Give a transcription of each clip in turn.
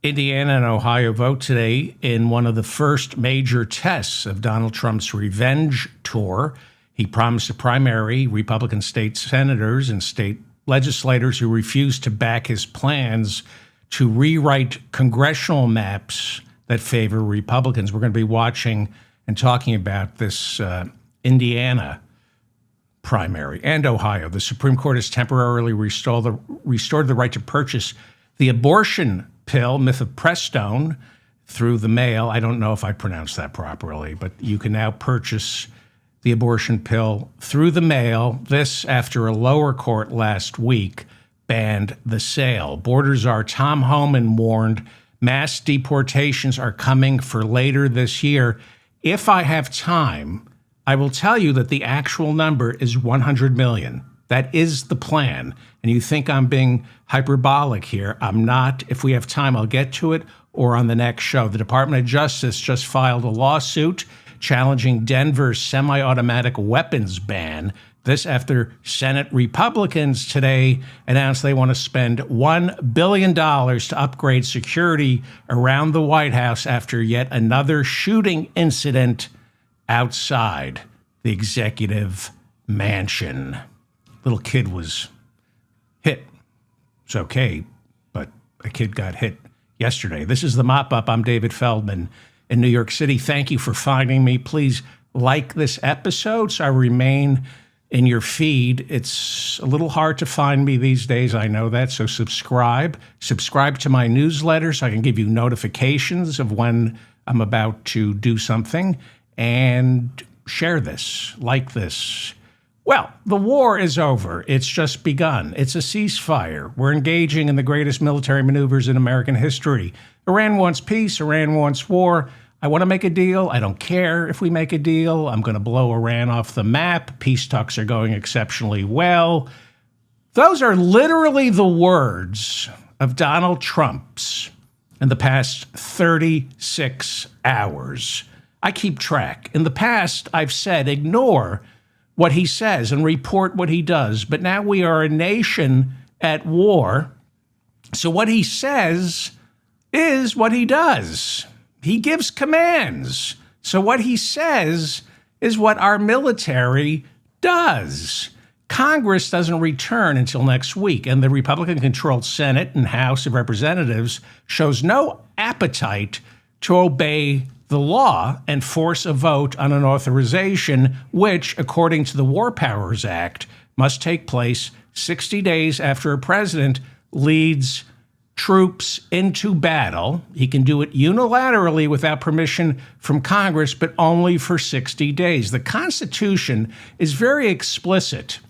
Indiana and Ohio vote today in one of the first major tests of Donald Trump's revenge tour. He promised to primary Republican state senators and state legislators who refused to back his plans to rewrite congressional maps that favor Republicans. We're going to be watching and talking about this Indiana primary and Ohio. The Supreme Court has temporarily restored the right to purchase the abortion pill, mifepristone, through the mail. I don't know if I pronounced that properly, but you can now purchase the abortion pill through the mail. This after a lower court last week banned the sale. Border czar Tom Homan warned mass deportations are coming for later this year. If I have time, I will tell you that the actual number is 100 million. That is the plan. And you think I'm being hyperbolic here. I'm not. If we have time, I'll get to it, or on the next show. The Department of Justice just filed a lawsuit challenging Denver's semi-automatic weapons ban. This after Senate Republicans today announced they want to spend $1 billion to upgrade security around the White House after yet another shooting incident outside the executive mansion. Little kid was hit. It's okay, but a kid got hit yesterday. This is the Mop-Up. I'm David Feldman in New York City. Thank you for finding me. Please like this episode so I remain in your feed. It's a little hard to find me these days, I know that, so subscribe. Subscribe to my newsletter so I can give you notifications of when I'm about to do something, and share this, like this. Well, the war is over. It's just begun. It's a ceasefire. We're engaging in the greatest military maneuvers in American history. Iran wants peace. Iran wants war. I want to make a deal. I don't care if we make a deal. I'm going to blow Iran off the map. Peace talks are going exceptionally well. Those are literally the words of Donald Trump's in the past 36 hours. I keep track. In the past, I've said ignore what he says and report what he does. But now we are a nation at war. So what he says is what he does. He gives commands. So what he says is what our military does. Congress doesn't return until next week, and the Republican-controlled Senate and House of Representatives shows no appetite to obey the law and force a vote on an authorization, which, according to the War Powers Act, must take place 60 days after a president leads troops into battle. He can do it unilaterally without permission from Congress, but only for 60 days. The Constitution is very explicit.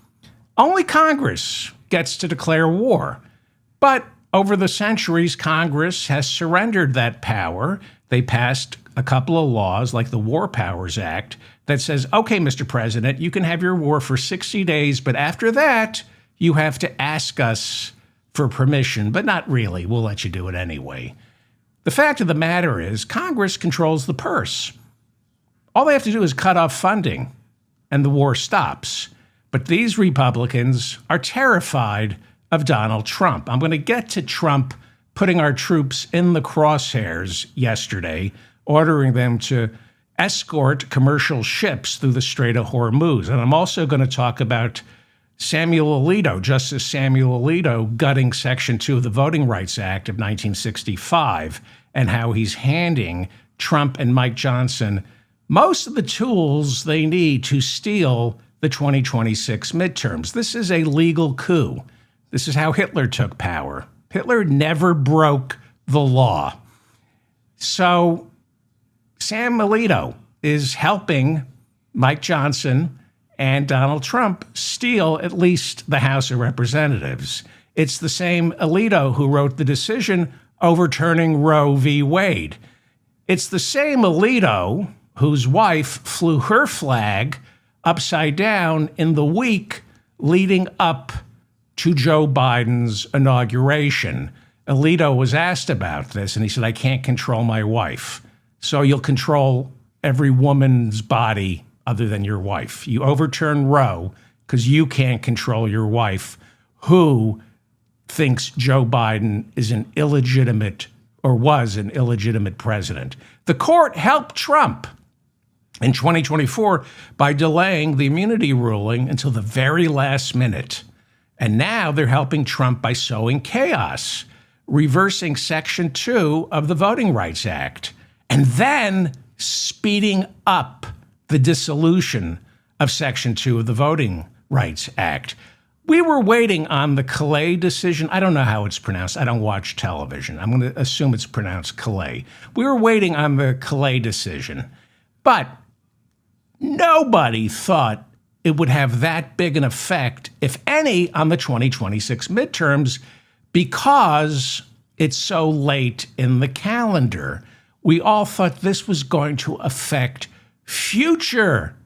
Only Congress gets to declare war. But over the centuries, Congress has surrendered that power. They passed a couple of laws like the War Powers Act that says, okay, Mr. President, you can have your war for 60 days, but after that, you have to ask us for permission, but not really. We'll let you do it anyway. The fact of the matter is Congress controls the purse. All they have to do is cut off funding and the war stops. But these Republicans are terrified of Donald Trump. I'm going to get to Trump putting our troops in the crosshairs yesterday, ordering them to escort commercial ships through the Strait of Hormuz. And I'm also going to talk about Samuel Alito, Justice Samuel Alito, gutting Section 2 of the Voting Rights Act of 1965, and how he's handing Trump and Mike Johnson most of the tools they need to steal the 2026 midterms. This is a legal coup. This is how Hitler took power. Hitler never broke the law. So Sam Alito is helping Mike Johnson and Donald Trump steal at least the House of Representatives. It's the same Alito who wrote the decision overturning Roe v. Wade. It's the same Alito whose wife flew her flag upside down in the week leading up to Joe Biden's inauguration. Alito was asked about this, and he said, I can't control my wife. So you'll control every woman's body other than your wife. You overturn Roe because you can't control your wife, who thinks Joe Biden is an illegitimate or was an illegitimate president. The court helped Trump in 2024 by delaying the immunity ruling until the very last minute. And now they're helping Trump by sowing chaos, reversing Section 2 of the Voting Rights Act, and then speeding up the dissolution of Section 2 of the Voting Rights Act. We were waiting on the Calais decision. I don't know how it's pronounced. I don't watch television. I'm going to assume it's pronounced Calais. We were waiting on the Calais decision, but nobody thought it would have that big an effect, if any, on the 2026 midterms because it's so late in the calendar. We all thought this was going to affect future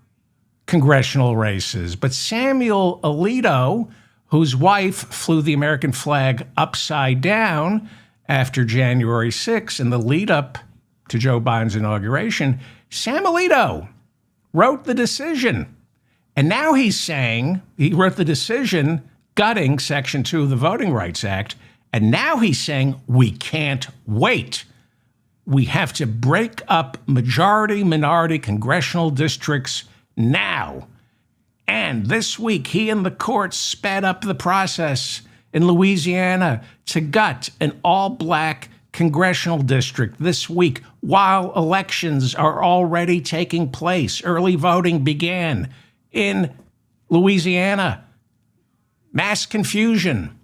congressional races. But Samuel Alito, whose wife flew the American flag upside down after January 6th in the lead up to Joe Biden's inauguration, Sam Alito wrote the decision. And now he's saying he wrote the decision gutting Section 2 of the Voting Rights Act. And now he's saying we can't wait. We have to break up majority-minority congressional districts now. And this week, he and the court sped up the process in Louisiana to gut an all-black congressional district this week while elections are already taking place. Early voting began in Louisiana. Mass confusion.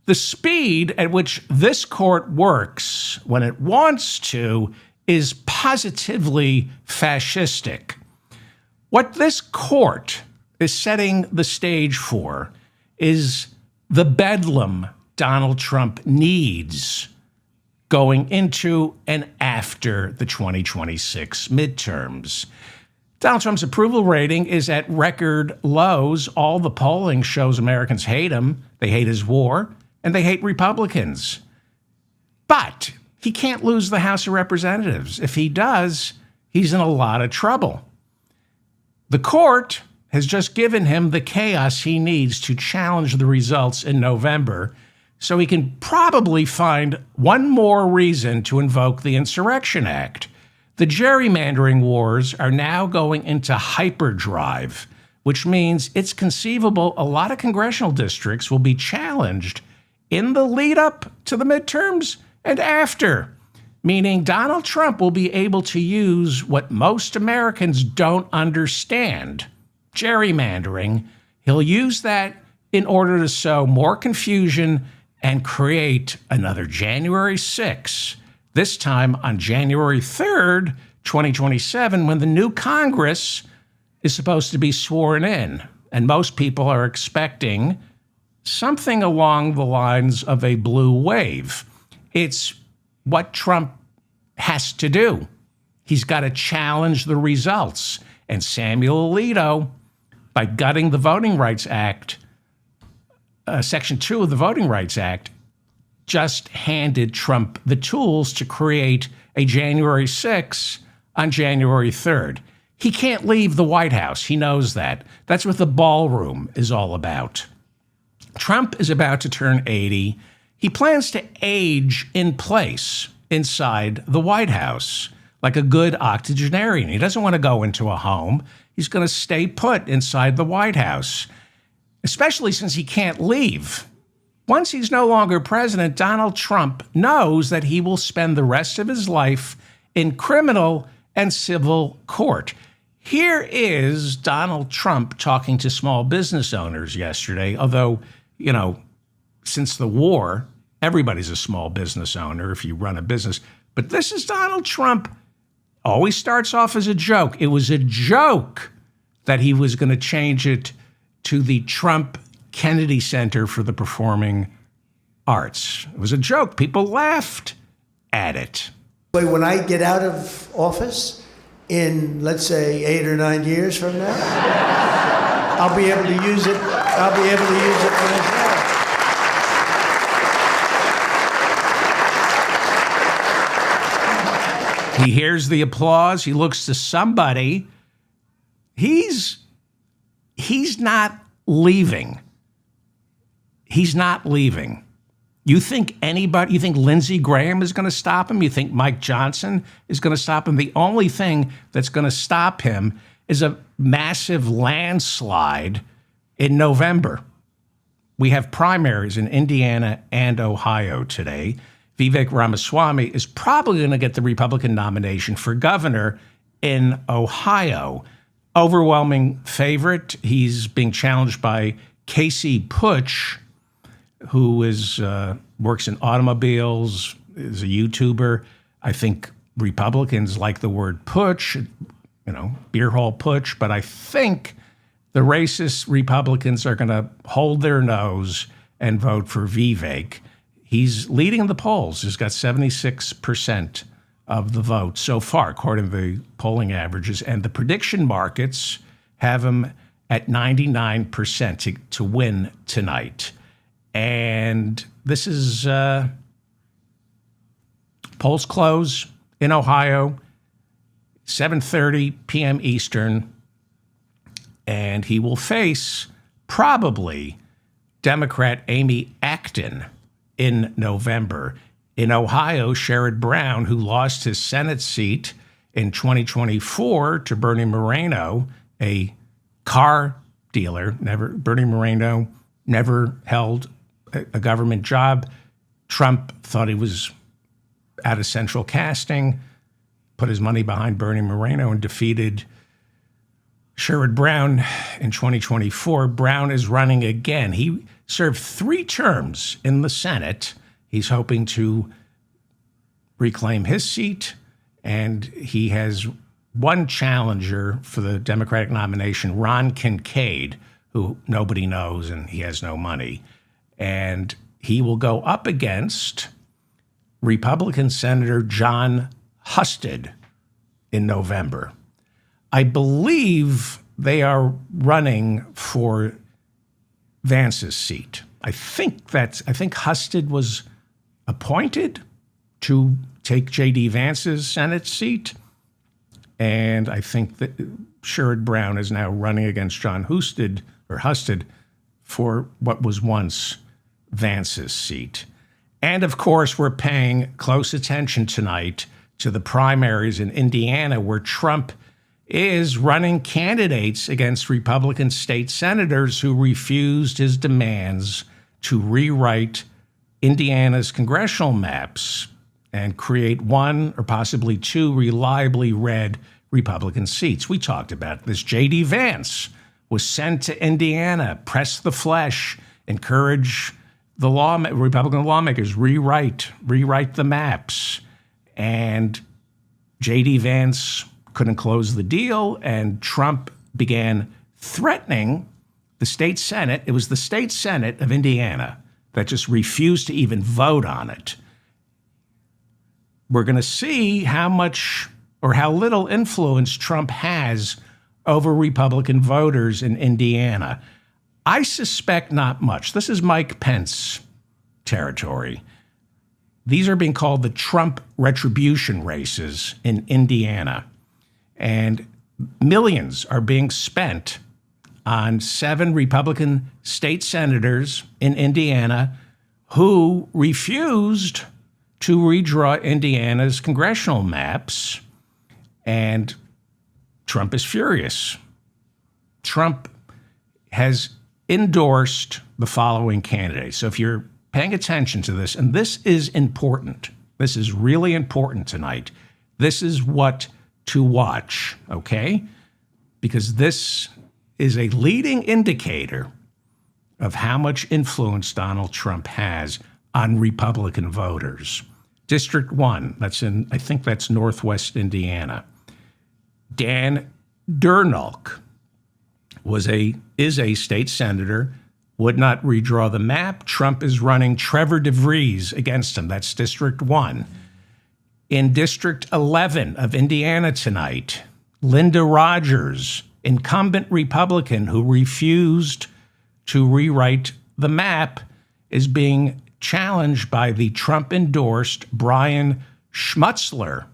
The speed at which this court works when it wants to is positively fascistic. What this court is setting the stage for is the bedlam Donald Trump needs going into and after the 2026 midterms. Donald Trump's approval rating is at record lows. All the polling shows Americans hate him. They hate his war, and they hate Republicans. But he can't lose the House of Representatives. If he does, he's in a lot of trouble. The court has just given him the chaos he needs to challenge the results in November, so he can probably find one more reason to invoke the Insurrection Act. The gerrymandering wars are now going into hyperdrive, which means it's conceivable a lot of congressional districts will be challenged in the lead up to the midterms and after, meaning Donald Trump will be able to use what most Americans don't understand, gerrymandering. He'll use that in order to sow more confusion and create another January 6th, this time on January 3rd, 2027, when the new Congress is supposed to be sworn in. And most people are expecting something along the lines of a blue wave. It's what Trump has to do. He's got to challenge the results. And Samuel Alito, by gutting the Voting Rights Act, Section 2 of the Voting Rights Act, just handed Trump the tools to create a January 6th on January 3rd. He can't leave the White House. He knows that. That's what the ballroom is all about. Trump is about to turn 80. He plans to age in place inside the White House like a good octogenarian. He doesn't want to go into a home. He's going to stay put inside the White House, especially since he can't leave. Once he's no longer president, Donald Trump knows that he will spend the rest of his life in criminal and civil court. Here is Donald Trump talking to small business owners yesterday, although, since the war, everybody's a small business owner if you run a business. But this is Donald Trump. Always starts off as a joke. It was a joke that he was going to change it to the Trump Kennedy Center for the Performing Arts. It was a joke. People laughed at it. When I get out of office in, let's say, 8 or 9 years from now, I'll be able to use it. I'll be able to use it myself. He hears the applause. He looks to somebody. He's not leaving. He's not leaving. You think anybody, you think Lindsey Graham is going to stop him? You think Mike Johnson is going to stop him? The only thing that's going to stop him is a massive landslide in November. We have primaries in Indiana and Ohio today. Vivek Ramaswamy is probably going to get the Republican nomination for governor in Ohio. Overwhelming favorite. He's being challenged by Casey Putsch, who is works in automobiles, is a YouTuber. I think Republicans like the word putsch, beer hall putsch, but I think the racist Republicans are going to hold their nose and vote for Vivek. He's leading the polls. He's got 76% of the vote so far, according to the polling averages. And the prediction markets have him at 99% to win tonight. And this is polls close in Ohio, 7:30 p.m. Eastern. And he will face probably Democrat Amy Acton in November. In Ohio, Sherrod Brown, who lost his Senate seat in 2024 to Bernie Moreno, a car dealer, Bernie Moreno never held a government job. Trump thought he was out of central casting, put his money behind Bernie Moreno and defeated Sherrod Brown in 2024. Brown is running again. He served 3 terms in the Senate. He's hoping to reclaim his seat, and he has one challenger for the Democratic nomination, Ron Kincaid, who nobody knows and he has no money. And he will go up against Republican Senator John Husted in November. I believe they are running for Vance's seat. I think Husted was appointed to take J.D. Vance's Senate seat. And I think that Sherrod Brown is now running against John Husted for what was once Vance's seat. And of course, we're paying close attention tonight to the primaries in Indiana, where Trump is running candidates against Republican state senators who refused his demands to rewrite Indiana's congressional maps and create 1 or possibly 2 reliably red Republican seats. We talked about this. J.D. Vance was sent to Indiana, press the flesh, encourage the Republican lawmakers, rewrite the maps. And J.D. Vance couldn't close the deal, and Trump began threatening the state Senate. It was the state Senate of Indiana that just refused to even vote on it. We're going to see how much or how little influence Trump has over Republican voters in Indiana. I suspect not much. This is Mike Pence territory. These are being called the Trump retribution races in Indiana. And millions are being spent on 7 Republican state senators in Indiana who refused to redraw Indiana's congressional maps. And Trump is furious. Trump has endorsed the following candidates. So if you're paying attention to this, and this is important, this is really important tonight, this is what to watch, okay? Because this is a leading indicator of how much influence Donald Trump has on Republican voters. District 1, I think that's Northwest Indiana. Dan Durnulk is a state senator, would not redraw the map. Trump is running Trevor DeVries against him. That's District 1. In District 11 of Indiana tonight, Linda Rogers, incumbent Republican who refused to rewrite the map, is being challenged by the Trump-endorsed Brian Schmutzler.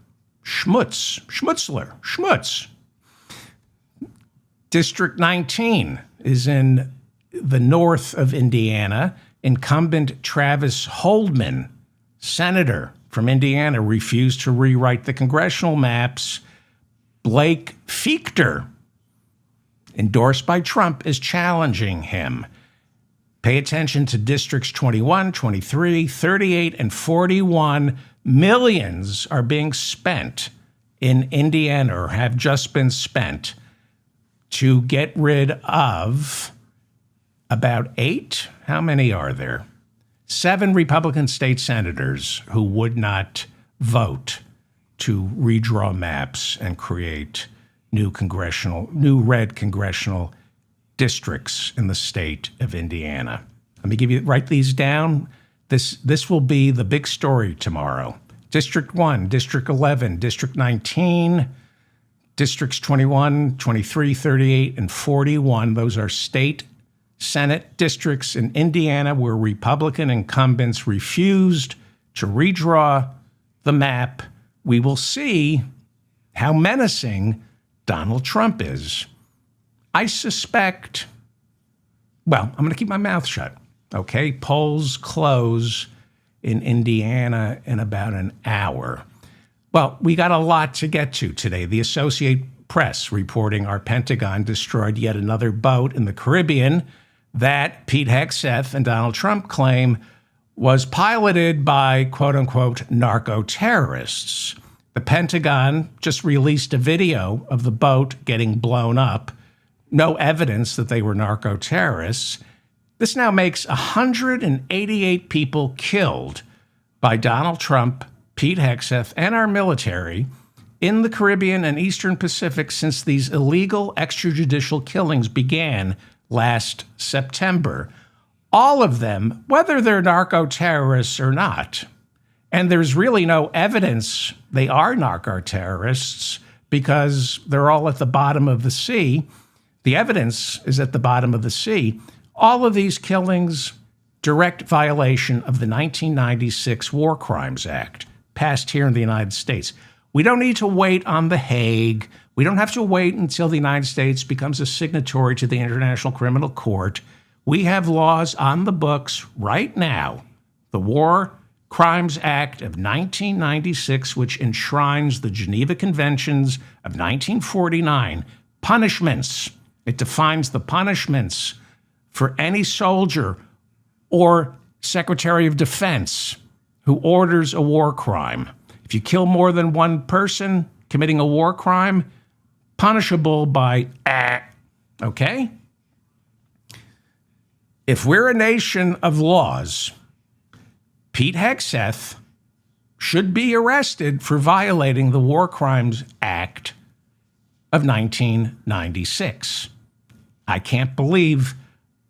District 19 is in the north of Indiana. Incumbent Travis Holdman, senator from Indiana, refused to rewrite the congressional maps. Blake Fichter, endorsed by Trump, is challenging him. Pay attention to districts 21, 23, 38, and 41. Millions are being spent in Indiana, or have just been spent, to get rid of about 8. How many are there? 7 Republican state senators who would not vote to redraw maps and create new red congressional districts in the state of Indiana. Let me write these down. This will be the big story tomorrow. District 1, District 11, District 19, Districts 21, 23, 38, and 41. Those are state Senate districts in Indiana where Republican incumbents refused to redraw the map. We will see how menacing Donald Trump is. I suspect, I'm going to keep my mouth shut, okay? Polls close in Indiana in about an hour. Well, we got a lot to get to today. The Associated Press reporting our Pentagon destroyed yet another boat in the Caribbean that Pete Hegseth and Donald Trump claim was piloted by quote-unquote narco-terrorists. The Pentagon just released a video of the boat getting blown up. No evidence that they were narco-terrorists. This now makes 188 people killed by Donald Trump, Pete Hegseth, and our military in the Caribbean and Eastern Pacific since these illegal extrajudicial killings began last September. All of them, whether they're narco-terrorists or not. And there's really no evidence they are narco-terrorists because they're all at the bottom of the sea. The evidence is at the bottom of the sea. All of these killings, direct violation of the 1996 War Crimes Act, passed here in the United States. We don't need to wait on The Hague. We don't have to wait until the United States becomes a signatory to the International Criminal Court. We have laws on the books right now. The War Crimes Act of 1996, which enshrines the Geneva Conventions of 1949. Punishments. It defines the punishments for any soldier or Secretary of Defense who orders a war crime. If you kill more than one person committing a war crime, punishable by okay? If we're a nation of laws, Pete Hegseth should be arrested for violating the War Crimes Act of 1996. I can't believe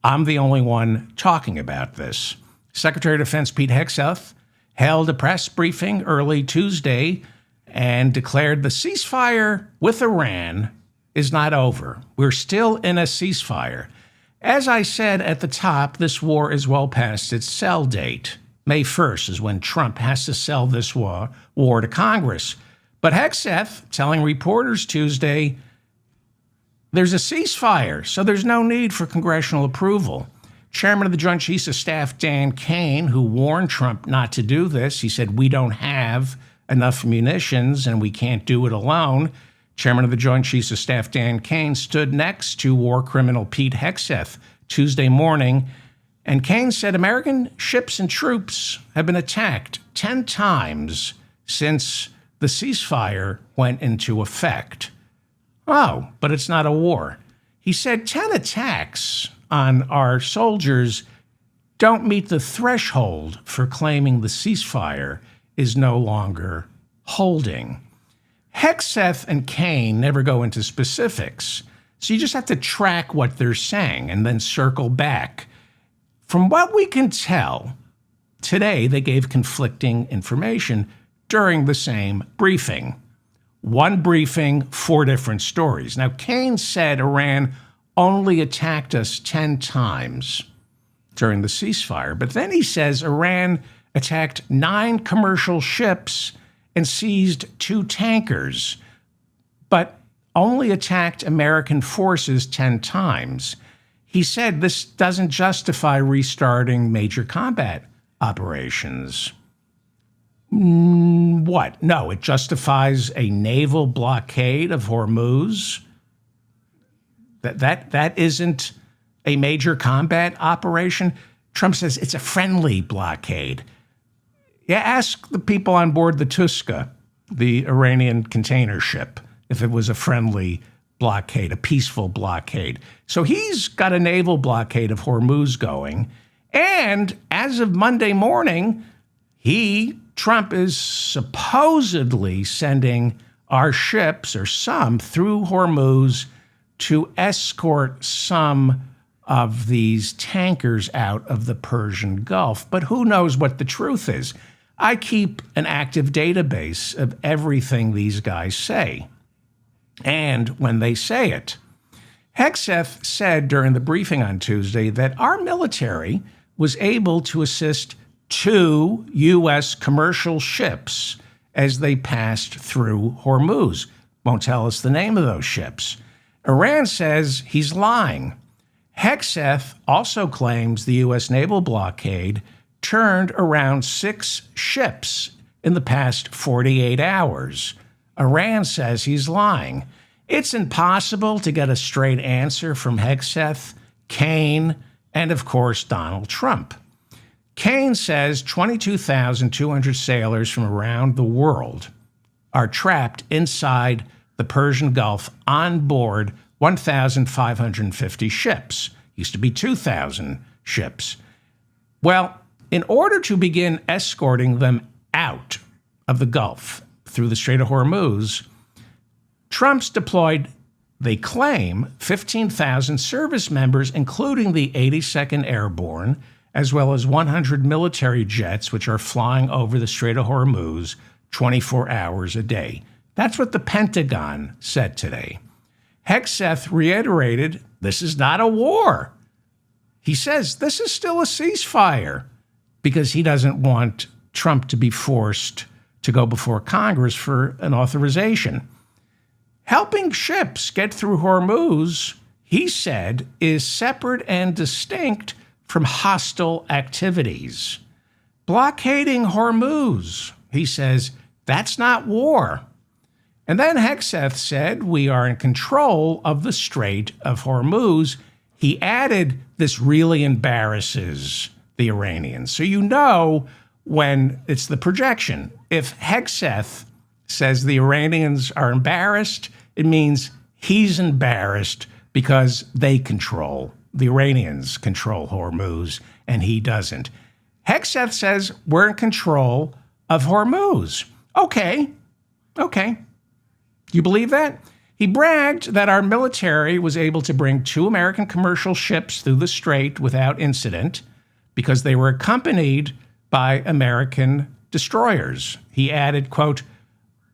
I'm the only one talking about this. Secretary of Defense Pete Hegseth held a press briefing early Tuesday and declared the ceasefire with Iran is not over. We're still in a ceasefire. As I said at the top, this war is well past its sell date. May 1st is when Trump has to sell this war to Congress. But Hegseth telling reporters Tuesday, there's a ceasefire, so there's no need for congressional approval. Chairman of the Joint Chiefs of Staff Dan Kane, who warned Trump not to do this, he said, we don't have enough munitions and we can't do it alone. Chairman of the Joint Chiefs of Staff Dan Kane stood next to war criminal Pete Hegseth Tuesday morning, and Kane said American ships and troops have been attacked 10 times since the ceasefire went into effect. Oh, but it's not a war. He said 10 attacks on our soldiers don't meet the threshold for claiming the ceasefire is no longer holding. Hegseth and Kane never go into specifics, so you just have to track what they're saying and then circle back. From what we can tell, today they gave conflicting information during the same briefing. One briefing, 4 different stories. Now, Kane said Iran only attacked us 10 times during the ceasefire, but then he says Iran attacked 9 commercial ships and seized 2 tankers, but only attacked American forces 10 times. he said this doesn't justify restarting major combat operations. What? No, it justifies a naval blockade of Hormuz. That isn't a major combat operation. Trump says it's a friendly blockade. Yeah, ask the people on board the Tuska, the Iranian container ship, if it was a friendly blockade, a peaceful blockade. So he's got a naval blockade of Hormuz going. And as of Monday morning, Trump is supposedly sending our ships, or some, through Hormuz to escort some of these tankers out of the Persian Gulf. But who knows what the truth is? I keep an active database of everything these guys say. And when they say it, Hegseth said during the briefing on Tuesday that our military was able to assist 2 U.S. commercial ships as they passed through Hormuz. Won't tell us the name of those ships. Iran says he's lying. Hegseth also claims the U.S. naval blockade turned around 6 ships in the past 48 hours. Iran says he's lying. It's impossible to get a straight answer from Hegseth, Kane, and of course, Donald Trump. Kane says 22,200 sailors from around the world are trapped inside the Persian Gulf on board 1,550 ships. Used to be 2,000 ships. Well, in order to begin escorting them out of the Gulf through the Strait of Hormuz, Trump's deployed, they claim, 15,000 service members, including the 82nd Airborne, as well as 100 military jets, which are flying over the Strait of Hormuz 24 hours a day. That's what the Pentagon said today. Hegseth reiterated, this is not a war. He says this is still a ceasefire because he doesn't want Trump to be forced to go before Congress for an authorization. Helping ships get through Hormuz, he said, is separate and distinct from hostile activities. Blockading Hormuz, he says, that's not war. And then Hegseth said, we are in control of the Strait of Hormuz. He added, this really embarrasses the Iranians. So you know when it's the projection. If Hegseth says the Iranians are embarrassed, it means he's embarrassed because they control, the Iranians control Hormuz, and he doesn't. Hegseth says we're in control of Hormuz. Okay. You believe that? He bragged that our military was able to bring 2 American commercial ships through the strait without incident because they were accompanied by American destroyers. He added, quote,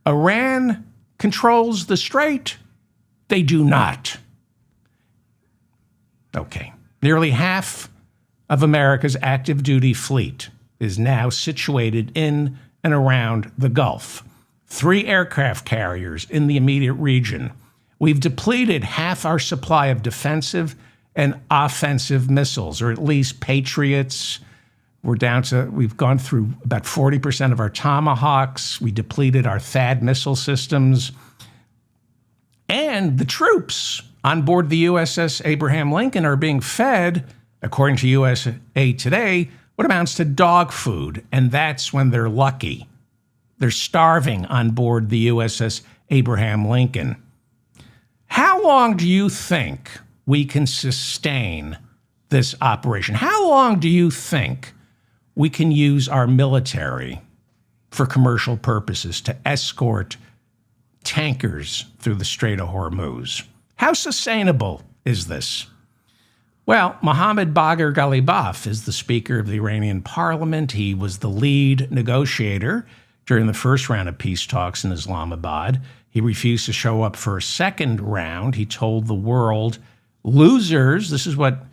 Iran controls the strait. They do not. Okay. Nearly half of America's active duty fleet is now situated in and around the Gulf. 3 aircraft carriers in the immediate region. We've depleted half our supply of defensive and offensive missiles, or at least Patriots. We've gone through about 40% of our Tomahawks. We depleted our THAAD missile systems. And the troops on board the USS Abraham Lincoln are being fed, according to USA Today, what amounts to dog food. And that's when they're lucky. They're starving on board the USS Abraham Lincoln. How long do you think we can sustain this operation? How long do you think we can use our military for commercial purposes to escort tankers through the Strait of Hormuz? How sustainable is this? Well, Mohammad Bagher Ghalibaf is the Speaker of the Iranian parliament. He was the lead negotiator during the first round of peace talks in Islamabad. He refused to show up for a second round. He told the world, losers, this is what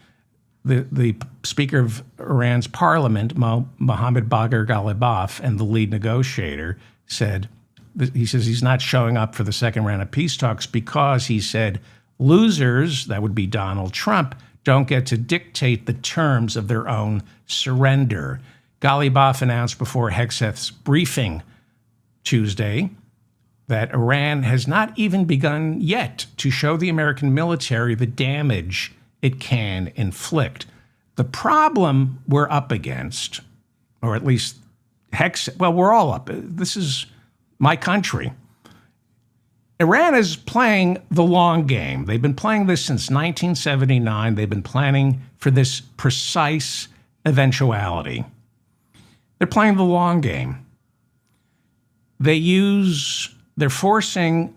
the Speaker of Iran's parliament, Mohammad Bagher Ghalibaf, and the lead negotiator said, he says he's not showing up for the second round of peace talks because he said losers, that would be Donald Trump, don't get to dictate the terms of their own surrender. Bluff announced before Hegseth's briefing Tuesday that Iran has not even begun yet to show the American military the damage it can inflict. The problem we're up against, or at least we're all up. This is my country. Iran is playing the long game. They've been playing this since 1979. They've been planning for this precise eventuality. They're playing the long game. They're forcing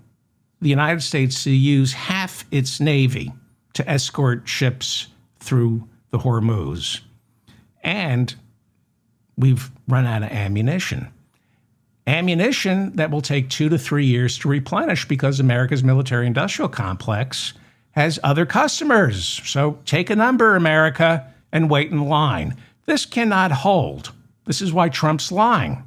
the United States to use half its Navy to escort ships through the Hormuz. And we've run out of ammunition. Ammunition that will take 2 to 3 years to replenish because America's military-industrial complex has other customers. So take a number, America, and wait in line. This cannot hold. This is why Trump's lying.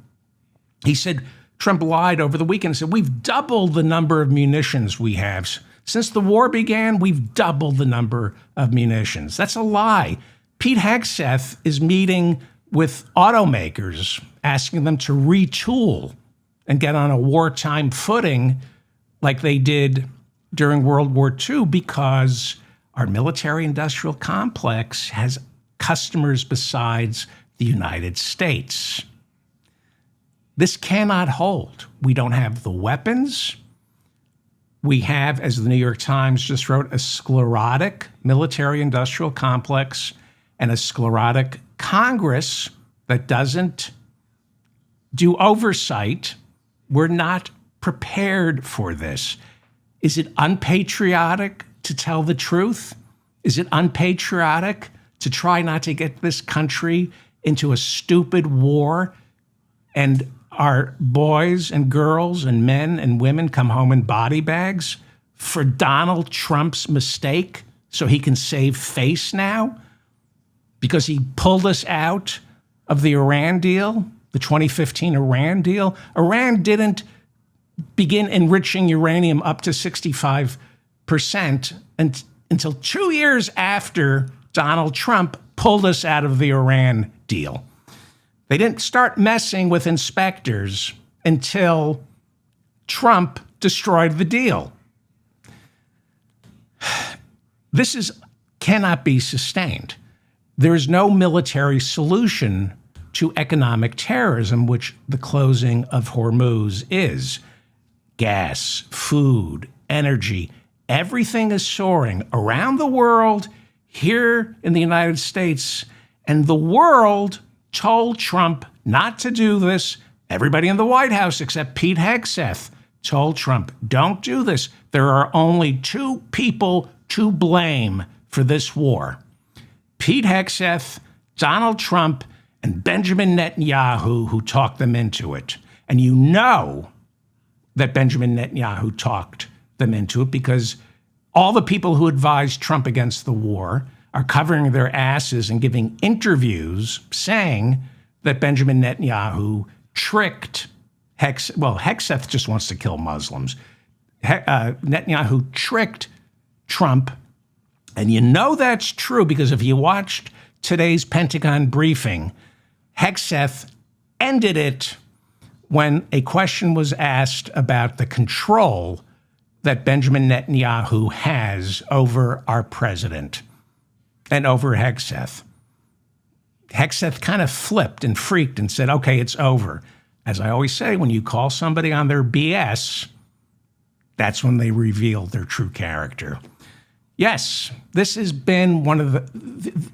Trump lied over the weekend and said, we've doubled the number of munitions we have. Since the war began, we've doubled the number of munitions. That's a lie. Pete Hegseth is meeting with automakers, asking them to retool and get on a wartime footing like they did during World War II, because our military-industrial complex has customers besides the United States. This cannot hold. We don't have the weapons. We have, as the New York Times just wrote, a sclerotic military-industrial complex and a sclerotic Congress that doesn't do oversight. We're not prepared for this. Is it unpatriotic to tell the truth? Is it unpatriotic to try not to get this country into a stupid war and our boys and girls and men and women come home in body bags for Donald Trump's mistake so he can save face now? Because he pulled us out of the Iran deal, the 2015 Iran deal. Iran didn't begin enriching uranium up to 65% until 2 years after Donald Trump pulled us out of the Iran deal. They didn't start messing with inspectors until Trump destroyed the deal. This cannot be sustained. There is no military solution to economic terrorism, which the closing of Hormuz is. Gas, food, energy, everything is soaring around the world, here in the United States, and the world told Trump not to do this. Everybody in the White House, except Pete Hegseth, told Trump, don't do this. There are only 2 people to blame for this war: Pete Hegseth, Donald Trump, and Benjamin Netanyahu, who talked them into it. And you know that Benjamin Netanyahu talked them into it, because all the people who advised Trump against the war are covering their asses and giving interviews saying that Benjamin Netanyahu tricked Hegseth. Well, Hegseth just wants to kill Muslims. Netanyahu tricked Trump. And you know that's true because if you watched today's Pentagon briefing, Hegseth ended it when a question was asked about the control that Benjamin Netanyahu has over our president and over Hegseth. Hegseth kind of flipped and freaked and said, okay, it's over. As I always say, when you call somebody on their BS, that's when they reveal their true character. Yes, this has been one of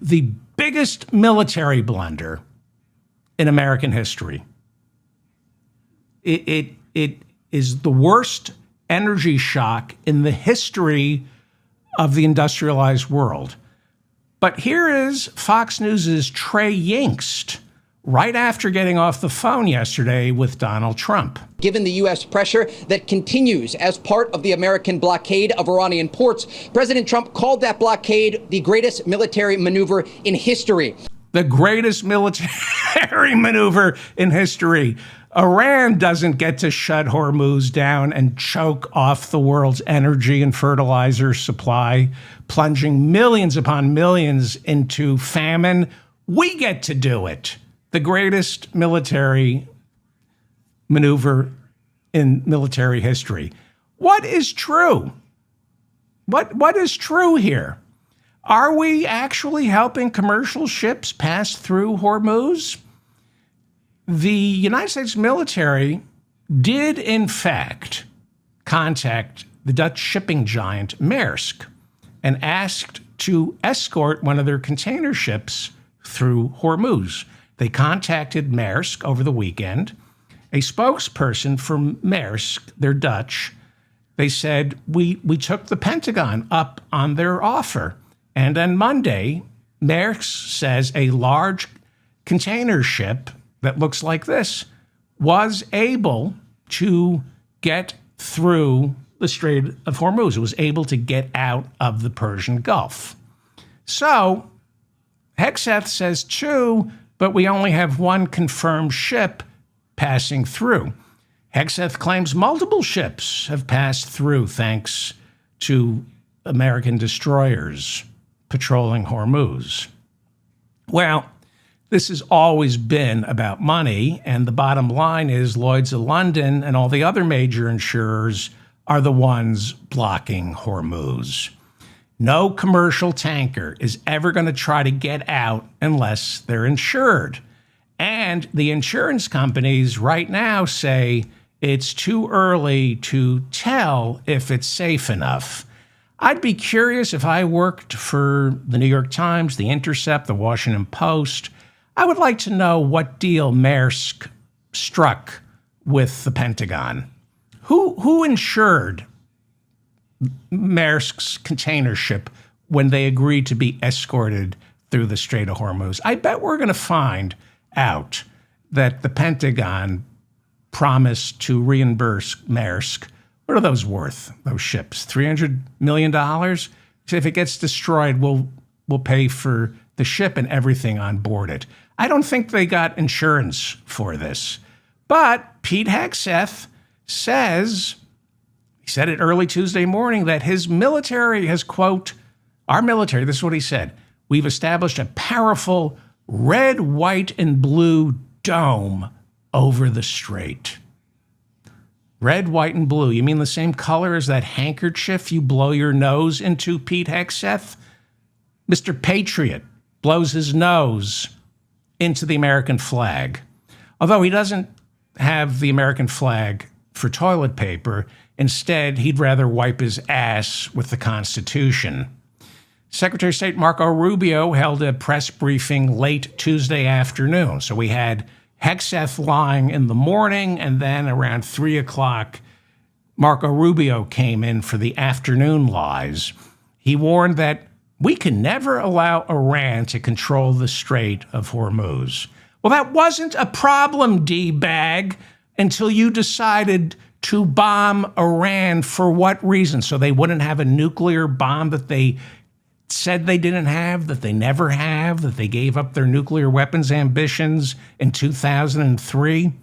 the biggest military blunder in American history. It is the worst energy shock in the history of the industrialized world. But here is Fox News' Trey Yingst, right after getting off the phone yesterday with Donald Trump. Given the U.S. pressure that continues as part of the American blockade of Iranian ports, President Trump called that blockade the greatest military maneuver in history. The greatest military maneuver in history. Iran doesn't get to shut Hormuz down and choke off the world's energy and fertilizer supply, plunging millions upon millions into famine. We get to do it. The greatest military maneuver in military history. What is true? What is true here? Are we actually helping commercial ships pass through Hormuz? The United States military did, in fact, contact the Dutch shipping giant Maersk and asked to escort one of their container ships through Hormuz. They contacted Maersk over the weekend. A spokesperson from Maersk, they're Dutch, they said, we took the Pentagon up on their offer. And on Monday, Maersk says a large container ship that looks like this was able to get through the Strait of Hormuz. It was able to get out of the Persian Gulf. So Hegseth says two, but we only have one confirmed ship passing through. Hegseth claims multiple ships have passed through thanks to American destroyers patrolling Hormuz. Well, this has always been about money, and the bottom line is Lloyd's of London and all the other major insurers are the ones blocking Hormuz. No commercial tanker is ever going to try to get out unless they're insured. And the insurance companies right now say it's too early to tell if it's safe enough. I'd be curious if I worked for the New York Times, The Intercept, The Washington Post. I would like to know what deal Maersk struck with the Pentagon. Who insured Maersk's container ship when they agreed to be escorted through the Strait of Hormuz? I bet we're going to find out that the Pentagon promised to reimburse Maersk. What are those worth, those ships? $300 million? So if it gets destroyed, we'll pay for the ship and everything on board it. I don't think they got insurance for this. But Pete Hegseth says, he said it early Tuesday morning, that his military has, quote, our military, this is what he said, we've established a powerful red, white, and blue dome over the strait. Red, white, and blue. You mean the same color as that handkerchief you blow your nose into, Pete Hegseth? Mr. Patriot blows his nose into the American flag. Although he doesn't have the American flag for toilet paper, instead, he'd rather wipe his ass with the Constitution. Secretary of State Marco Rubio held a press briefing late Tuesday afternoon. So we had Hegseth lying in the morning, and then around 3 o'clock, Marco Rubio came in for the afternoon lies. He warned that we can never allow Iran to control the Strait of Hormuz. Well, that wasn't a problem, D-bag, until you decided to bomb Iran. For what reason? So they wouldn't have a nuclear bomb that they said they didn't have, that they never have, that they gave up their nuclear weapons ambitions in 2003.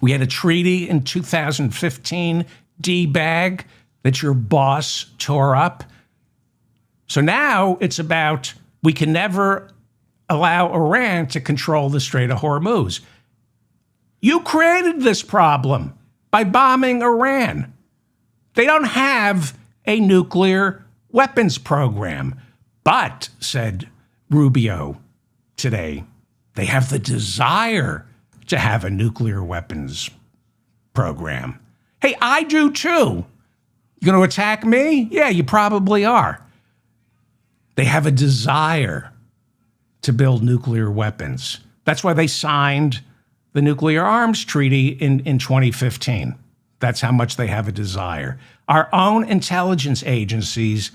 We had a treaty in 2015, D-bag, that your boss tore up. So now it's about we can never allow Iran to control the Strait of Hormuz. You created this problem by bombing Iran. They don't have a nuclear weapons program. But, said Rubio today, they have the desire to have a nuclear weapons program. Hey, I do too. You going to attack me? Yeah, you probably are. They have a desire to build nuclear weapons. That's why they signed the Nuclear Arms Treaty in 2015. That's how much they have a desire. Our own intelligence agencies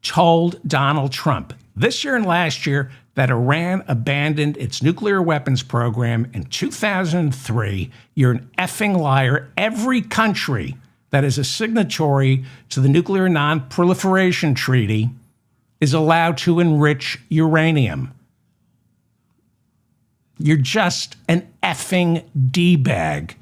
told Donald Trump this year and last year that Iran abandoned its nuclear weapons program in 2003. You're an effing liar. Every country that is a signatory to the Nuclear Non-Proliferation Treaty is allowed to enrich uranium. You're just an effing D-bag.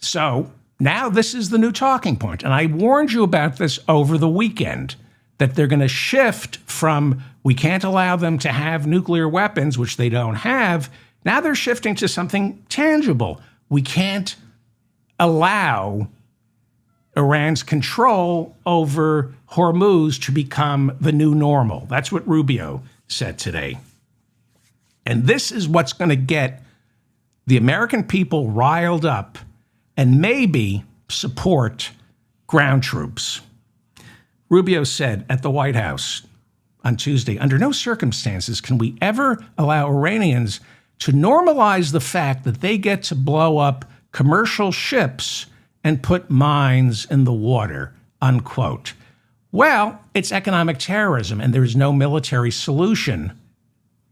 So now this is the new talking point. And I warned you about this over the weekend, that they're going to shift from we can't allow them to have nuclear weapons, which they don't have. Now they're shifting to something tangible. We can't allow Iran's control over Hormuz to become the new normal. That's what Rubio said today. And this is what's going to get the American people riled up and maybe support ground troops. Rubio said at the White House on Tuesday, under no circumstances can we ever allow Iranians to normalize the fact that they get to blow up commercial ships and put mines in the water, unquote. Well, it's economic terrorism, and there's no military solution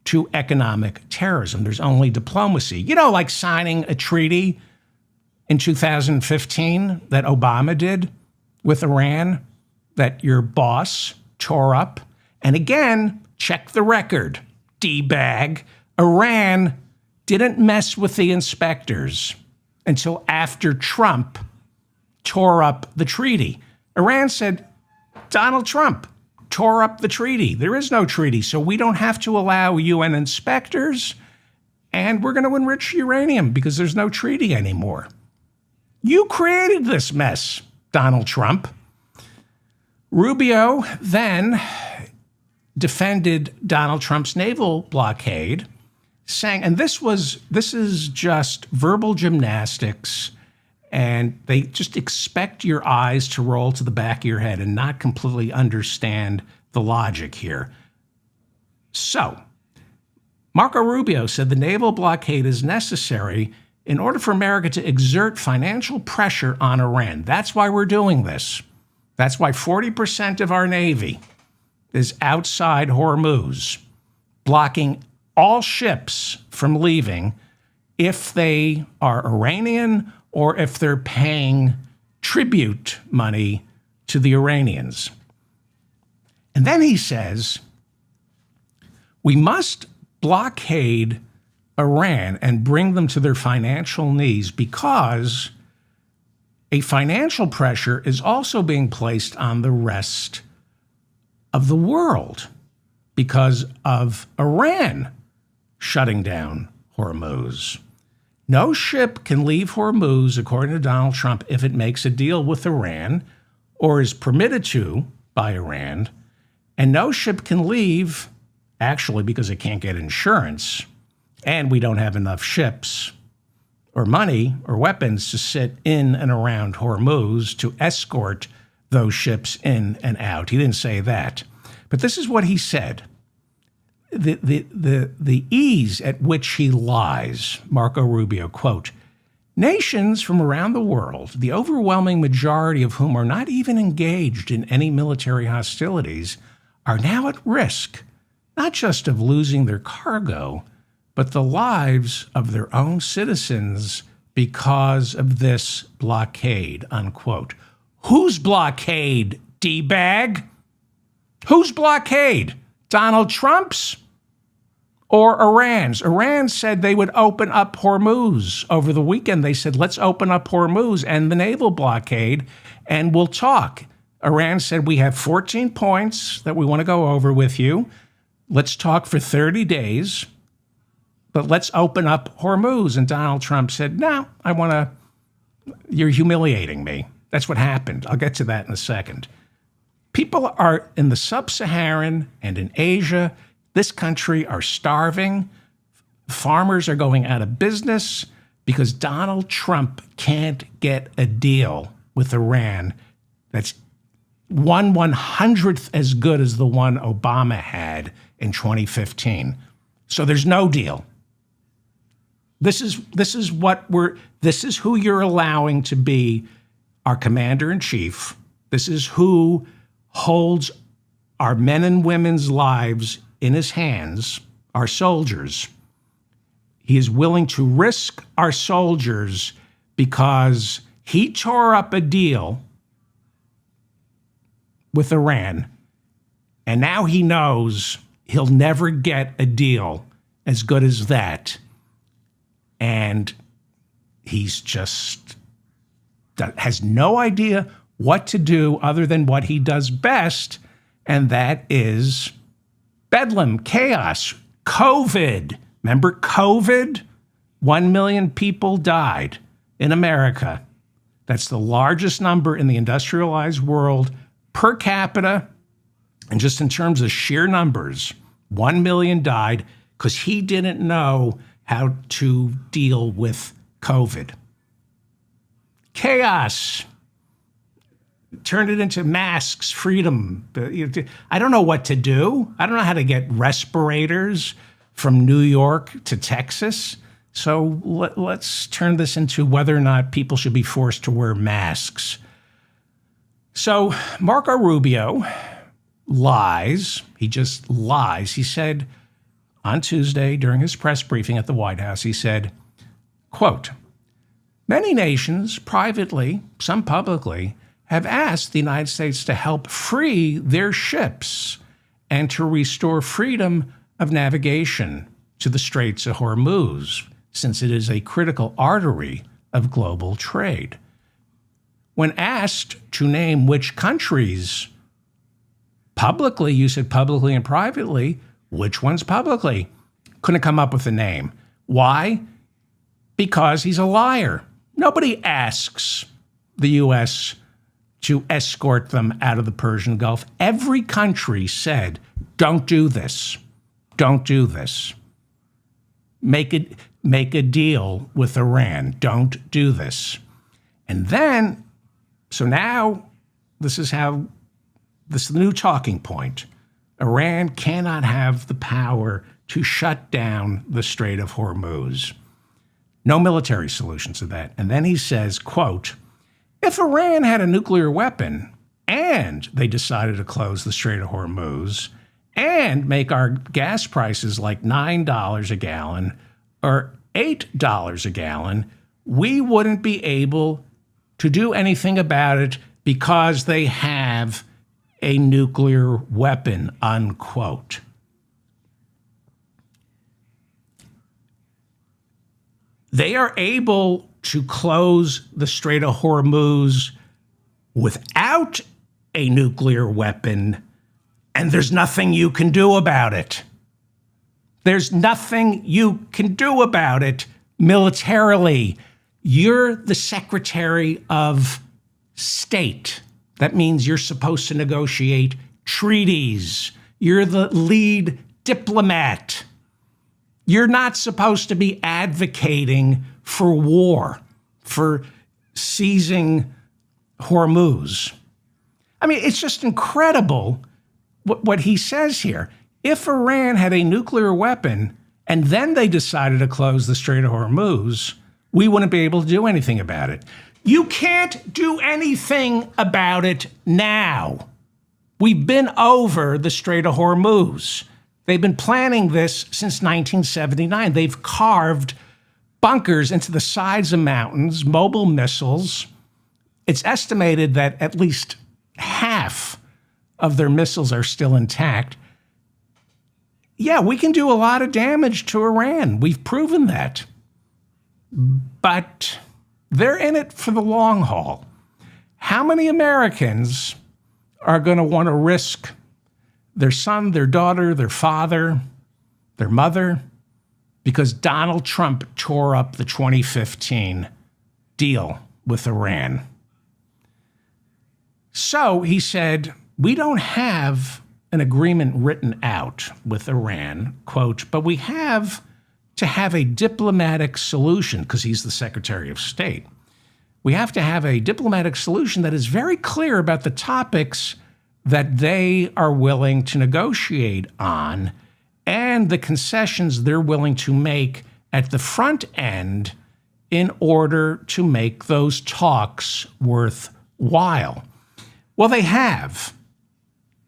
to economic terrorism. There's only diplomacy. You know, like signing a treaty in 2015 that Obama did with Iran, that your boss tore up. And again, check the record, D-bag. Iran didn't mess with the inspectors until after Trump tore up the treaty. Iran said, Donald Trump tore up the treaty. There is no treaty, so we don't have to allow UN inspectors, and we're going to enrich uranium because there's no treaty anymore. You created this mess, Donald Trump. Rubio then defended Donald Trump's naval blockade, saying, and this is just verbal gymnastics, and they just expect your eyes to roll to the back of your head and not completely understand the logic here. So, Marco Rubio said the naval blockade is necessary in order for America to exert financial pressure on Iran. That's why we're doing this. That's why 40% of our Navy is outside Hormuz, blocking all ships from leaving if they are Iranian or if they're paying tribute money to the Iranians. And then he says, we must blockade Iran and bring them to their financial knees because a financial pressure is also being placed on the rest of the world because of Iran shutting down Hormuz. No ship can leave Hormuz, according to Donald Trump, if it makes a deal with Iran or is permitted to by Iran. And no ship can leave, actually, because it can't get insurance, and we don't have enough ships or money or weapons to sit in and around Hormuz to escort those ships in and out. He didn't say that. But this is what he said. The ease at which he lies, Marco Rubio, quote, nations from around the world, the overwhelming majority of whom are not even engaged in any military hostilities, are now at risk, not just of losing their cargo, but the lives of their own citizens because of this blockade, unquote. Whose blockade, D-bag? Whose blockade? Donald Trump's or Iran's? Iran said they would open up Hormuz. Over the weekend, they said, let's open up Hormuz and the naval blockade, and we'll talk. Iran said, we have 14 points that we want to go over with you. Let's talk for 30 days, but let's open up Hormuz. And Donald Trump said, no, you're humiliating me. That's what happened. I'll get to that in a second. People are in the sub-Saharan and in Asia, this country, are starving. Farmers are going out of business because Donald Trump can't get a deal with Iran that's 1/100th as good as the one Obama had in 2015. So there's no deal. This is who you're allowing to be our commander-in-chief. This is who holds our men and women's lives in his hands, our soldiers. He is willing to risk our soldiers because he tore up a deal with Iran, and now he knows he'll never get a deal as good as that. And he's just has no idea what to do other than what he does best, and that is bedlam, chaos, COVID. Remember COVID? 1 million people died in America. That's the largest number in the industrialized world per capita. And just in terms of sheer numbers, 1 million died because he didn't know how to deal with COVID. Chaos. Turned it into masks, freedom. I don't know what to do. I don't know how to get respirators from New York to Texas. So let's turn this into whether or not people should be forced to wear masks. So Marco Rubio lies. He just lies. He said on Tuesday during his press briefing at the White House, he said, quote, "Many nations, privately, some publicly, have asked the United States to help free their ships and to restore freedom of navigation to the Straits of Hormuz, since it is a critical artery of global trade. When asked to name which countries publicly, you said publicly and privately, which ones publicly? Couldn't come up with a name. Why? Because he's a liar. Nobody asks the U.S. to escort them out of the Persian Gulf. Every country said, don't do this. Don't do this. Make a deal with Iran. Don't do this. And then, so now this is the new talking point. Iran cannot have the power to shut down the Strait of Hormuz. No military solution to that. And then he says, quote, if Iran had a nuclear weapon and they decided to close the Strait of Hormuz and make our gas prices like $9 a gallon or $8 a gallon, we wouldn't be able to do anything about it because they have a nuclear weapon, unquote. They are able to close the Strait of Hormuz without a nuclear weapon, and there's nothing you can do about it. There's nothing you can do about it militarily. You're the Secretary of State. That means you're supposed to negotiate treaties. You're the lead diplomat. You're not supposed to be advocating for war, for seizing Hormuz. I mean, it's just incredible what he says here. If Iran had a nuclear weapon and then they decided to close the Strait of Hormuz, we wouldn't be able to do anything about it. You can't do anything about it now. We've been over the Strait of Hormuz. They've been planning this since 1979. They've carved bunkers into the sides of mountains, mobile missiles. It's estimated that at least half of their missiles are still intact. Yeah, we can do a lot of damage to Iran. We've proven that. But they're in it for the long haul. How many Americans are going to want to risk their son, their daughter, their father, their mother, because Donald Trump tore up the 2015 deal with Iran? So he said, we don't have an agreement written out with Iran, quote, but we have to have a diplomatic solution, because he's the Secretary of State. We have to have a diplomatic solution that is very clear about the topics that they are willing to negotiate on and the concessions they're willing to make at the front end in order to make those talks worthwhile. Well, they have.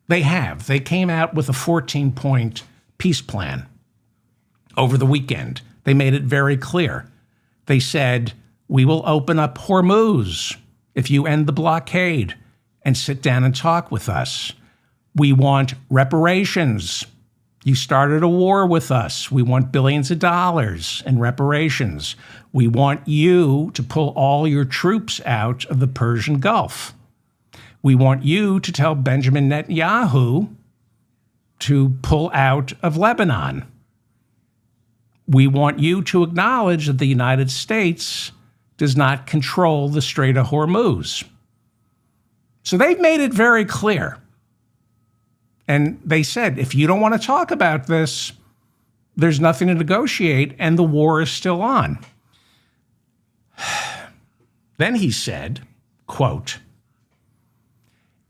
They came out with a 14-point peace plan over the weekend. They made it very clear. They said, we will open up Hormuz if you end the blockade and sit down and talk with us. We want reparations. You started a war with us. We want billions of dollars in reparations. We want you to pull all your troops out of the Persian Gulf. We want you to tell Benjamin Netanyahu to pull out of Lebanon. We want you to acknowledge that the United States does not control the Strait of Hormuz. So they've made it very clear. And they said, if you don't want to talk about this, there's nothing to negotiate, and the war is still on. Then he said, quote,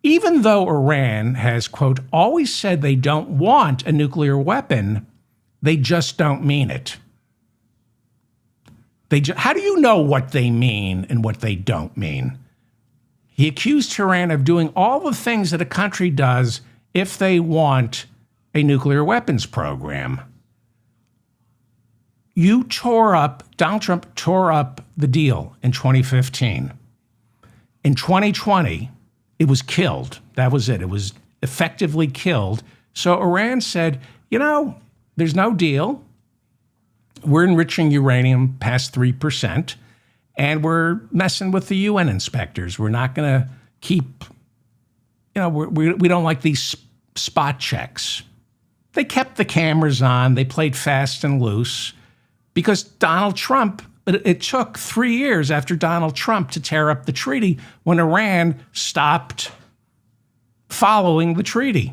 even though Iran has, quote, always said they don't want a nuclear weapon, they just don't mean it. How do you know what they mean and what they don't mean? He accused Iran of doing all the things that a country does if they want a nuclear weapons program. Donald Trump tore up the deal in 2015. In 2020, it was killed. That was it. It was effectively killed. So Iran said, there's no deal. We're enriching uranium past 3%, and we're messing with the UN inspectors. We're not going to keep, we don't like these spot checks. They kept the cameras on. They played fast and loose because Donald Trump, it took 3 years after Donald Trump to tear up the treaty when Iran stopped following the treaty.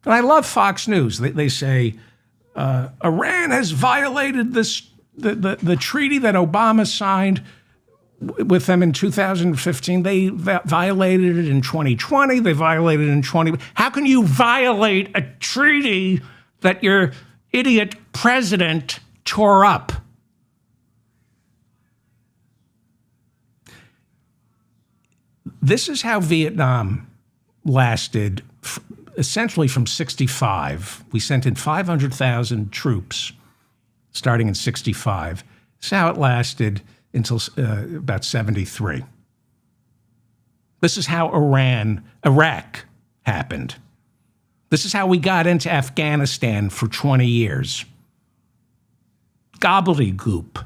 And I love Fox News. They say, Iran has violated the treaty that Obama signed with them in 2015. They violated it in 2020. They violated it in 2020. How can you violate a treaty that your idiot president tore up? This is how Vietnam lasted essentially from 65. We sent in 500,000 troops starting in 65. This is how it lasted until about 73. This is how Iraq happened. This is how we got into Afghanistan for 20 years. Gobbledygook,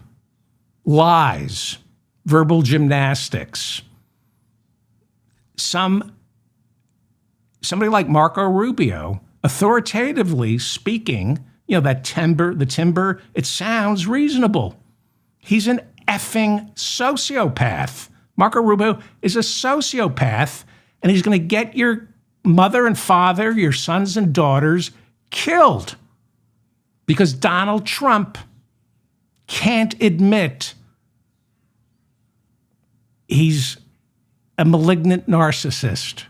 lies, verbal gymnastics. Somebody like Marco Rubio, authoritatively speaking, the timber, it sounds reasonable. He's an effing sociopath. Marco Rubio is a sociopath, and he's going to get your mother and father, your sons and daughters killed because Donald Trump can't admit he's a malignant narcissist,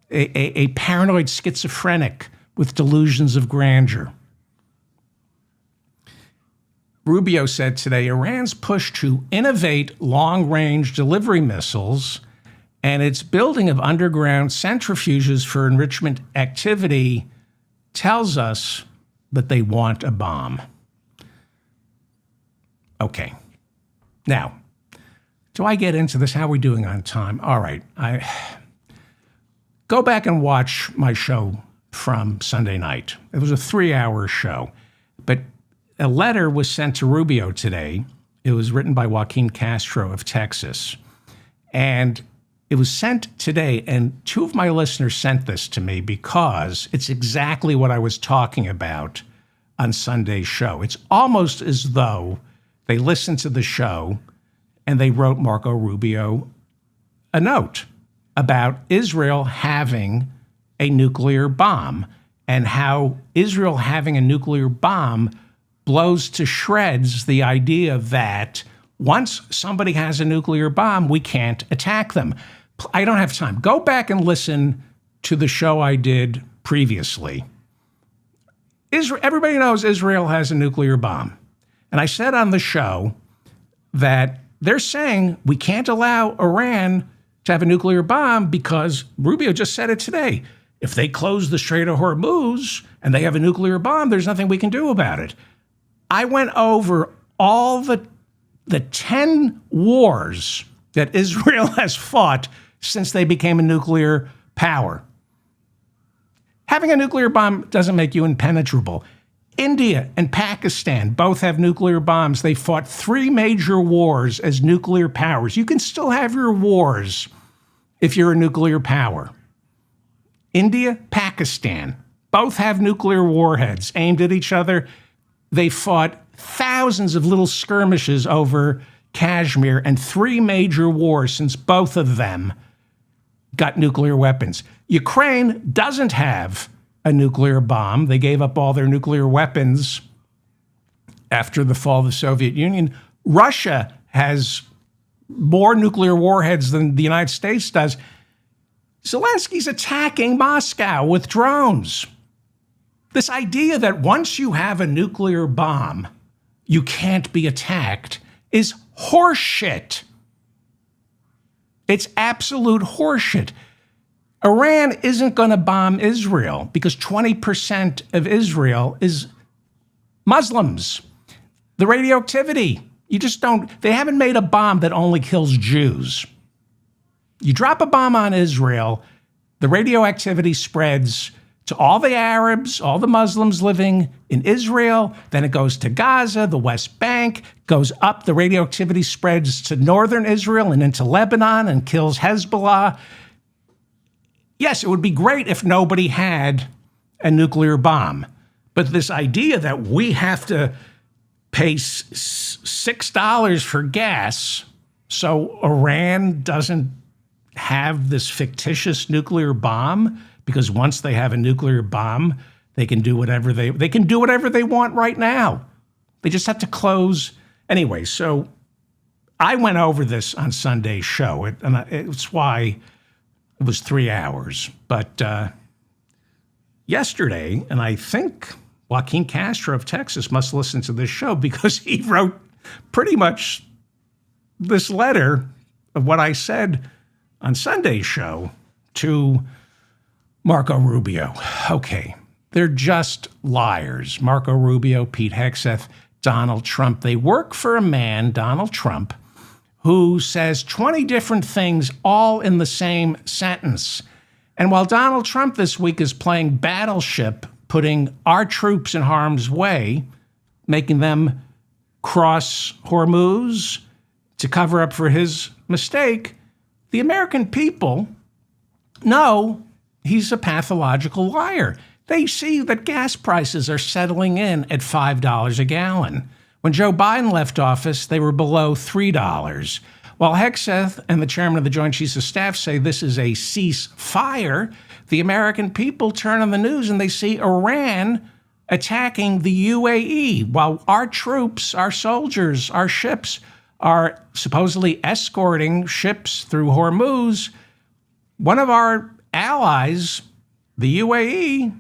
a paranoid schizophrenic with delusions of grandeur. Rubio said today, Iran's push to innovate long-range delivery missiles and its building of underground centrifuges for enrichment activity tells us that they want a bomb. Okay. Now, do I get into this? How are we doing on time? All right. Go back and watch my show from Sunday night. It was a 3-hour show, but a letter was sent to Rubio today. It was written by Joaquin Castro of Texas, and it was sent today, and 2 of my listeners sent this to me because it's exactly what I was talking about on Sunday's show. It's almost as though they listened to the show and they wrote Marco Rubio a note about Israel having a nuclear bomb and how Israel having a nuclear bomb blows to shreds the idea that once somebody has a nuclear bomb, we can't attack them. I don't have time. Go back and listen to the show I did previously. Everybody knows Israel has a nuclear bomb. And I said on the show that they're saying we can't allow Iran to have a nuclear bomb because Rubio just said it today. If they close the Strait of Hormuz and they have a nuclear bomb, there's nothing we can do about it. I went over all the 10 wars that Israel has fought since they became a nuclear power. Having a nuclear bomb doesn't make you impenetrable. India and Pakistan both have nuclear bombs. They fought 3 major wars as nuclear powers. You can still have your wars if you're a nuclear power. India, Pakistan, both have nuclear warheads aimed at each other. They fought thousands of little skirmishes over Kashmir and 3 major wars since both of them got nuclear weapons. Ukraine doesn't have a nuclear bomb. They gave up all their nuclear weapons after the fall of the Soviet Union. Russia has more nuclear warheads than the United States does. Zelensky's attacking Moscow with drones. This idea that once you have a nuclear bomb, you can't be attacked is horseshit. It's absolute horseshit. Iran isn't going to bomb Israel because 20% of Israel is Muslims. The radioactivity, they haven't made a bomb that only kills Jews. You drop a bomb on Israel, the radioactivity spreads to all the Arabs, all the Muslims living in Israel, then it goes to Gaza, the West Bank, goes up, the radioactivity spreads to northern Israel and into Lebanon and kills Hezbollah. Yes, it would be great if nobody had a nuclear bomb. But this idea that we have to pay $6 for gas so Iran doesn't have this fictitious nuclear bomb, because once they have a nuclear bomb, they can do whatever they want right now. They just have to close. Anyway, so I went over this on Sunday's show, and it's why it was 3 hours. But yesterday, and I think Joaquin Castro of Texas must listen to this show because he wrote pretty much this letter of what I said on Sunday's show to Marco Rubio. Okay, they're just liars. Marco Rubio, Pete Hegseth, Donald Trump. They work for a man, Donald Trump, who says 20 different things all in the same sentence. And while Donald Trump this week is playing battleship, putting our troops in harm's way, making them cross Hormuz to cover up for his mistake, the American people know he's a pathological liar. They see that gas prices are settling in at $5 a gallon. When Joe Biden left office, they were below $3. While Hegseth and the chairman of the Joint Chiefs of Staff say this is a ceasefire, the American people turn on the news and they see Iran attacking the UAE while our troops, our soldiers, our ships are supposedly escorting ships through Hormuz. One of our allies, the UAE,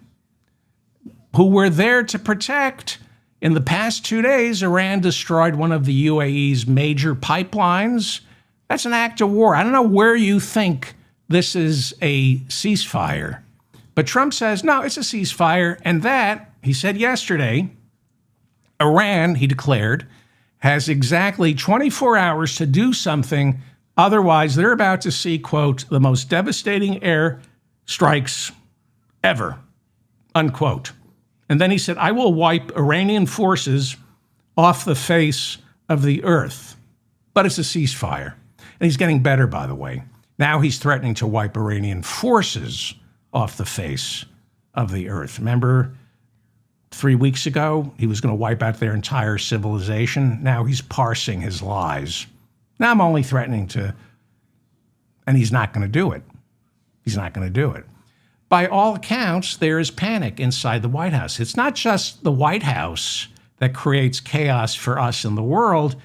who we're there to protect, in the past 2 days, Iran destroyed one of the UAE's major pipelines. That's an act of war. I don't know where you think this is a ceasefire. But Trump says, no, it's a ceasefire. And that, he said yesterday, Iran, he declared, has exactly 24 hours to do something. Otherwise, they're about to see, quote, the most devastating air strikes ever, unquote. And then he said, I will wipe Iranian forces off the face of the earth. But it's a ceasefire. And he's getting better, by the way. Now he's threatening to wipe Iranian forces off the face of the earth. Remember 3 weeks ago, he was going to wipe out their entire civilization. Now he's parsing his lies. Now I'm only threatening to, and he's not going to do it. He's not going to do it. By all accounts, there is panic inside the White House. It's not just the White House that creates chaos for us in the world.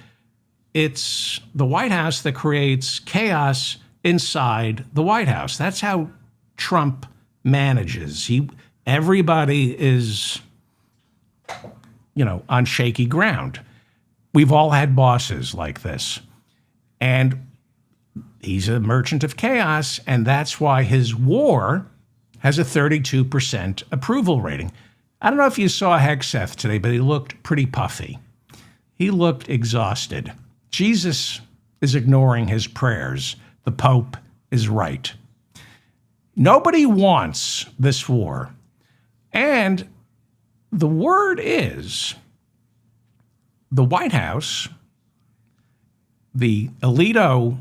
It's the White House that creates chaos inside the White House. That's how Trump manages. Everybody is, on shaky ground. We've all had bosses like this. And he's a merchant of chaos, and that's why his war has a 32% approval rating. I don't know if you saw Hegseth today, but he looked pretty puffy. He looked exhausted. Jesus is ignoring his prayers. The Pope is right. Nobody wants this war. And the word is the White House, the Alito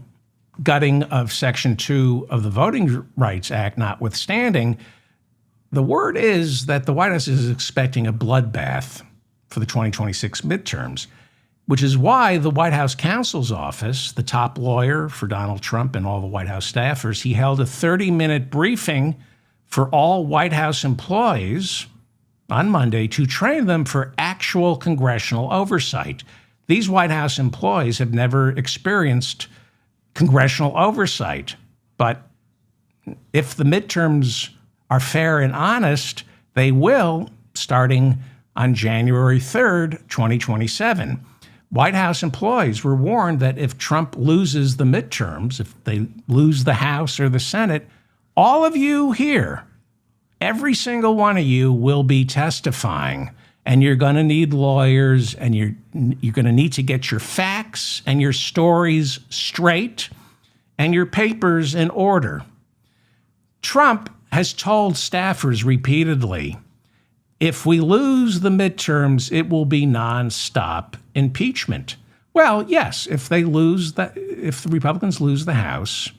gutting of Section 2 of the Voting Rights Act notwithstanding, the word is that the White House is expecting a bloodbath for the 2026 midterms, which is why the White House counsel's office, the top lawyer for Donald Trump and all the White House staffers, he held a 30-minute briefing for all White House employees on Monday to train them for actual congressional oversight. These White House employees have never experienced congressional oversight, but if the midterms are fair and honest, they will, starting on January 3rd, 2027. White House employees were warned that if Trump loses the midterms, if they lose the House or the Senate, all of you here, every single one of you will be testifying, and you're going to need lawyers, and you're going to need to get your facts and your stories straight and your papers in order. Trump has told staffers repeatedly, if we lose the midterms, it will be nonstop impeachment. Well, yes, if the Republicans lose the House,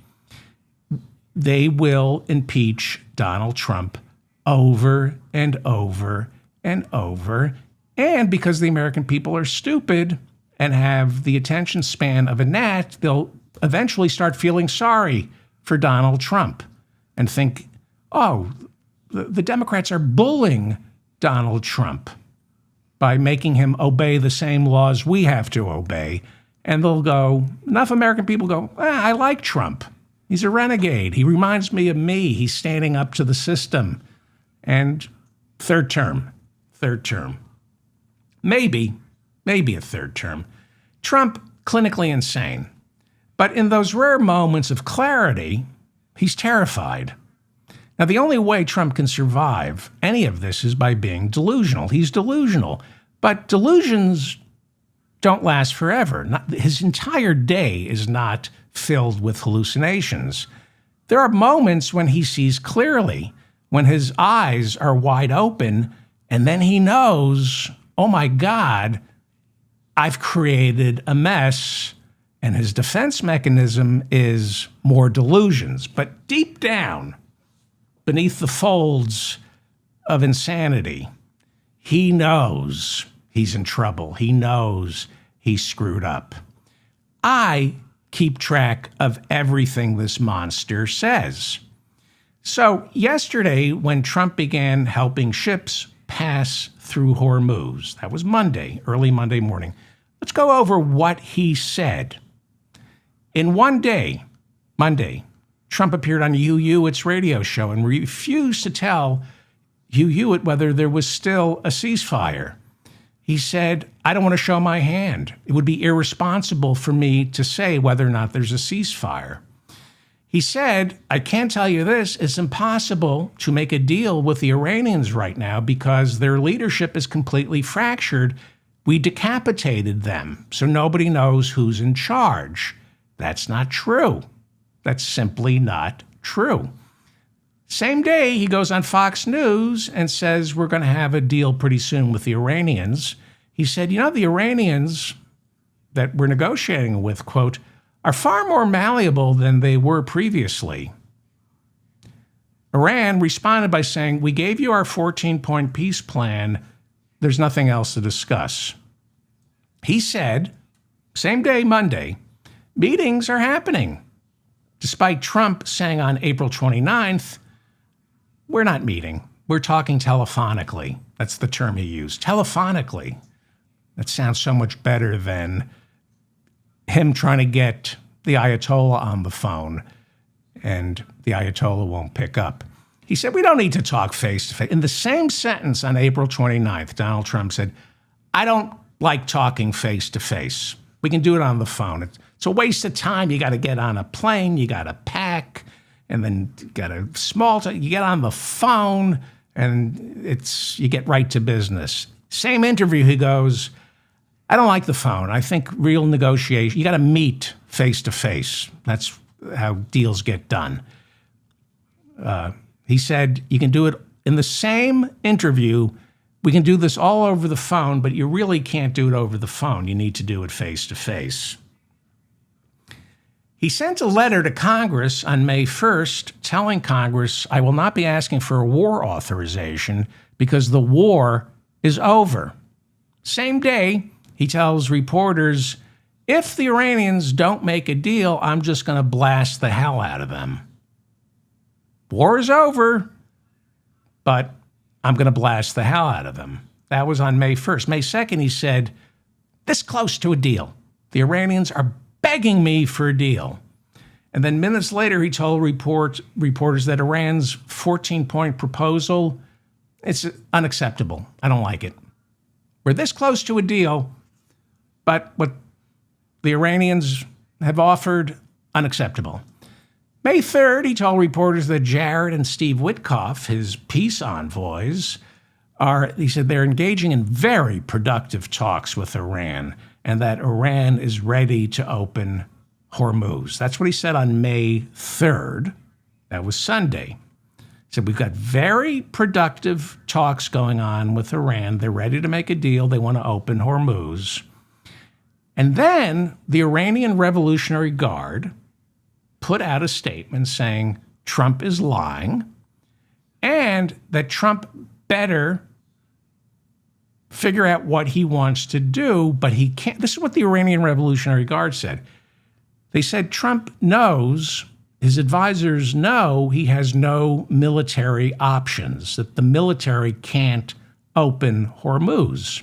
they will impeach Donald Trump over and over and over. And because the American people are stupid and have the attention span of a gnat, they'll eventually start feeling sorry for Donald Trump and think, oh, the Democrats are bullying Donald Trump by making him obey the same laws we have to obey. And they'll go, enough American people go, I like Trump. He's a renegade. He reminds me of me. He's standing up to the system. And third term. Maybe a third term. Trump, clinically insane. But in those rare moments of clarity, he's terrified. Now, the only way Trump can survive any of this is by being delusional. He's delusional. But delusions don't last forever. His entire day is not filled with hallucinations. There are moments when he sees clearly, when his eyes are wide open, and then he knows, oh my God, I've created a mess, and his defense mechanism is more delusions. But deep down, beneath the folds of insanity, he knows he's in trouble. He knows he's screwed up. I keep track of everything this monster says. So yesterday, when Trump began helping ships pass through Hormuz, that was Monday, early Monday morning, let's go over what he said. In one day, Monday, Trump appeared on Hugh Hewitt's radio show and refused to tell Hugh Hewitt whether there was still a ceasefire. He said, I don't want to show my hand. It would be irresponsible for me to say whether or not there's a ceasefire. He said, I can't tell you this, it's impossible to make a deal with the Iranians right now because their leadership is completely fractured. We decapitated them, so nobody knows who's in charge. That's not true. That's simply not true. Same day, he goes on Fox News and says, we're going to have a deal pretty soon with the Iranians. He said, the Iranians that we're negotiating with, quote, are far more malleable than they were previously. Iran responded by saying, we gave you our 14-point peace plan. There's nothing else to discuss. He said, same day, Monday, meetings are happening. Despite Trump saying on April 29th, we're not meeting. We're talking telephonically. That's the term he used, telephonically. That sounds so much better than him trying to get the Ayatollah on the phone, and the Ayatollah won't pick up. He said, we don't need to talk face-to-face. In the same sentence on April 29th, Donald Trump said, I don't like talking face-to-face. We can do it on the phone. It's a waste of time. You got to get on a plane. You got to pack. And then you got a you get on the phone, and you get right to business. Same interview, he goes, I don't like the phone. I think real negotiation, you got to meet face-to-face. That's how deals get done. He said, you can do it in the same interview, we can do this all over the phone, but you really can't do it over the phone. You need to do it face to face. He sent a letter to Congress on May 1st telling Congress, I will not be asking for a war authorization because the war is over. Same day, he tells reporters, if the Iranians don't make a deal, I'm just going to blast the hell out of them. War is over, but I'm going to blast the hell out of them. That was on May 1st. May 2nd, he said, this close to a deal. The Iranians are begging me for a deal. And then minutes later, he told reporters that Iran's 14-point proposal, it's unacceptable. I don't like it. We're this close to a deal, but what the Iranians have offered, unacceptable. May 3rd, he told reporters that Jared and Steve Witkoff, his peace envoys, he said they're engaging in very productive talks with Iran and that Iran is ready to open Hormuz. That's what he said on May 3rd. That was Sunday. He said, we've got very productive talks going on with Iran. They're ready to make a deal. They want to open Hormuz. And then the Iranian Revolutionary Guard put out a statement saying Trump is lying and that Trump better figure out what he wants to do, but he can't. This is what the Iranian Revolutionary Guard said. They said Trump knows, his advisors know he has no military options, that the military can't open Hormuz.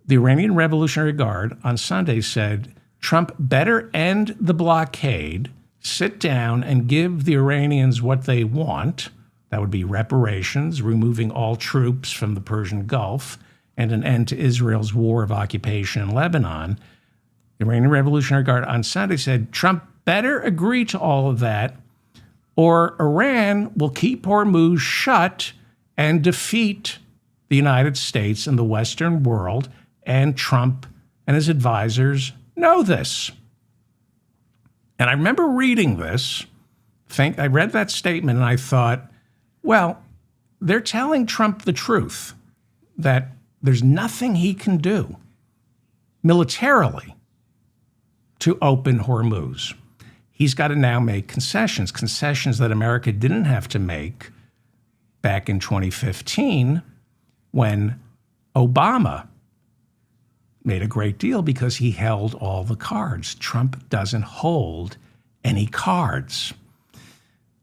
The Iranian Revolutionary Guard on Sunday said Trump better end the blockade, sit down and give the Iranians what they want. That would be reparations, removing all troops from the Persian Gulf, and an end to Israel's war of occupation in Lebanon. The Iranian Revolutionary Guard on Sunday said Trump better agree to all of that, or Iran will keep Hormuz shut and defeat the United States and the Western world, and Trump and his advisors know this. And I remember reading this. I read that statement and I thought, well, they're telling Trump the truth, that there's nothing he can do militarily to open Hormuz. He's got to now make concessions that America didn't have to make back in 2015 when Obama made a great deal because he held all the cards. Trump doesn't hold any cards.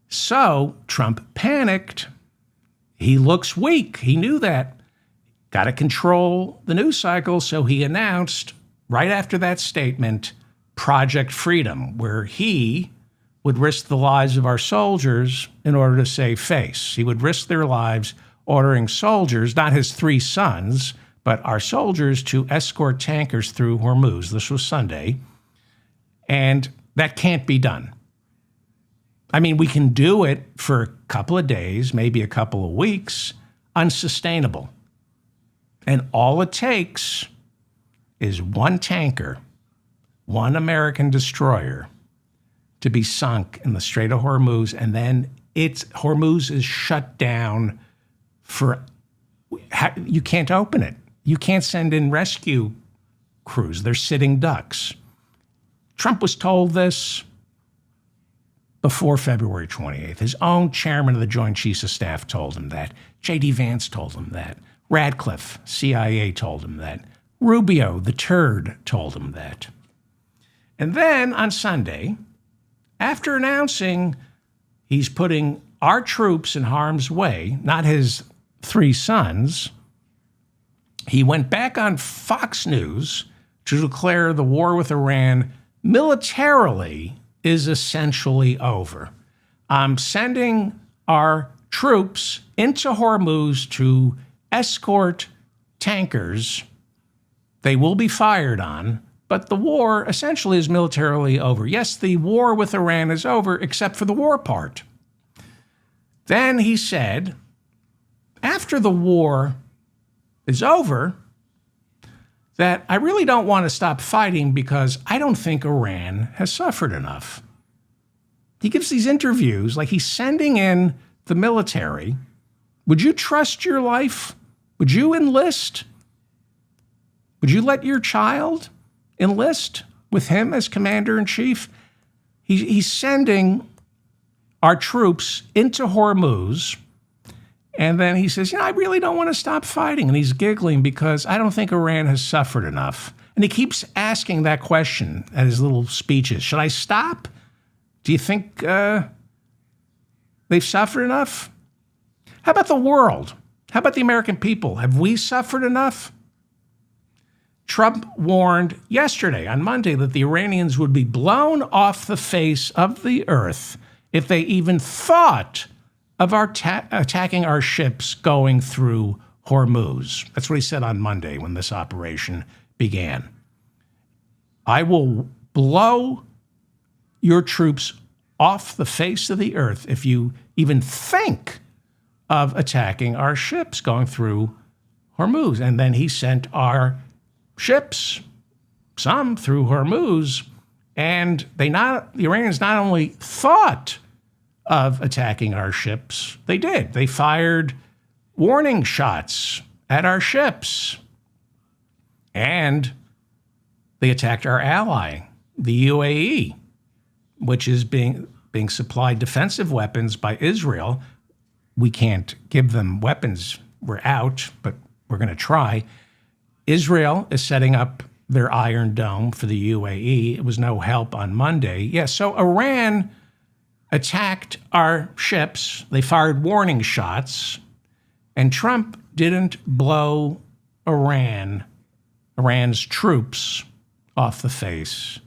So Trump panicked. He looks weak. He knew that. Got to control the news cycle. So he announced right after that statement, Project Freedom, where he would risk the lives of our soldiers in order to save face. He would risk their lives ordering soldiers, not his 3 sons, but our soldiers to escort tankers through Hormuz. This was Sunday. And that can't be done. I mean, we can do it for a couple of days, maybe a couple of weeks, unsustainable. And all it takes is one tanker, one American destroyer, to be sunk in the Strait of Hormuz, and then Hormuz is shut down you can't open it. You can't send in rescue crews. They're sitting ducks. Trump was told this before February 28th. His own chairman of the Joint Chiefs of Staff told him that. J.D. Vance told him that. Radcliffe, CIA, told him that. Rubio, the turd, told him that. And then on Sunday, after announcing he's putting our troops in harm's way, not his 3 sons, he went back on Fox News to declare the war with Iran militarily is essentially over. I'm sending our troops into Hormuz to escort tankers. They will be fired on, but the war essentially is militarily over. Yes, the war with Iran is over, except for the war part. Then he said, after the war is over, that I really don't want to stop fighting because I don't think Iran has suffered enough. He gives these interviews like he's sending in the military Would you trust your life? Would you enlist? Would you let your child enlist with him as commander-in-chief? He's sending our troops into Hormuz, and then he says, I really don't want to stop fighting. And he's giggling because I don't think Iran has suffered enough. And he keeps asking that question at his little speeches. Should I stop? Do you think they've suffered enough? How about the world? How about the American people? Have we suffered enough? Trump warned yesterday, on Monday, that the Iranians would be blown off the face of the earth if they even thought of attacking our ships going through Hormuz. That's what he said on Monday when this operation began. I will blow your troops off the face of the earth if you even think of attacking our ships going through Hormuz. And then he sent our ships, some through Hormuz, and the Iranians not only thought of attacking our ships, they did. They fired warning shots at our ships. And they attacked our ally, the UAE, which is being supplied defensive weapons by Israel. We can't give them weapons. We're out, but we're going to try. Israel is setting up their Iron Dome for the UAE. It was no help on Monday. Yes, so Iran attacked our ships. They fired warning shots, and Trump didn't blow Iran's troops off the face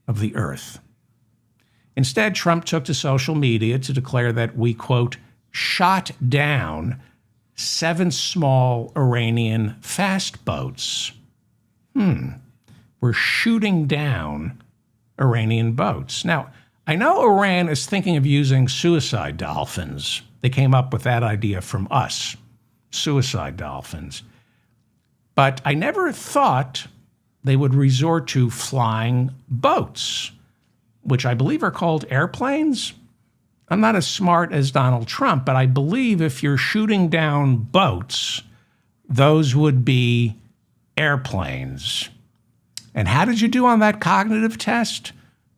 of the earth. Instead, Trump took to social media to declare that we, quote, shot down 7 small Iranian fast boats. We're shooting down Iranian boats. Now, I know Iran is thinking of using suicide dolphins. They came up with that idea from us, suicide dolphins. But I never thought they would resort to flying boats, which I believe are called airplanes. I'm not as smart as Donald Trump, but I believe if you're shooting down boats, those would be airplanes. And how did you do on that cognitive test?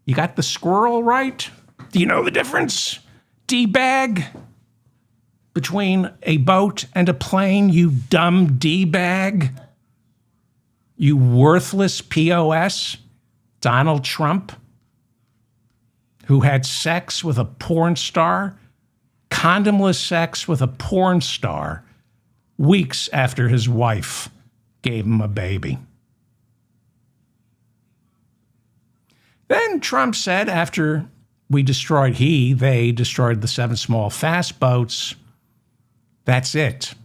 You got the squirrel right? Do you know the difference, D-bag, between a boat and a plane, you dumb D-bag? You worthless POS, Donald Trump, who had sex with a porn star, condomless sex with a porn star, weeks after his wife gave him a baby. Then Trump said after they destroyed the 7 small fast boats, that's it.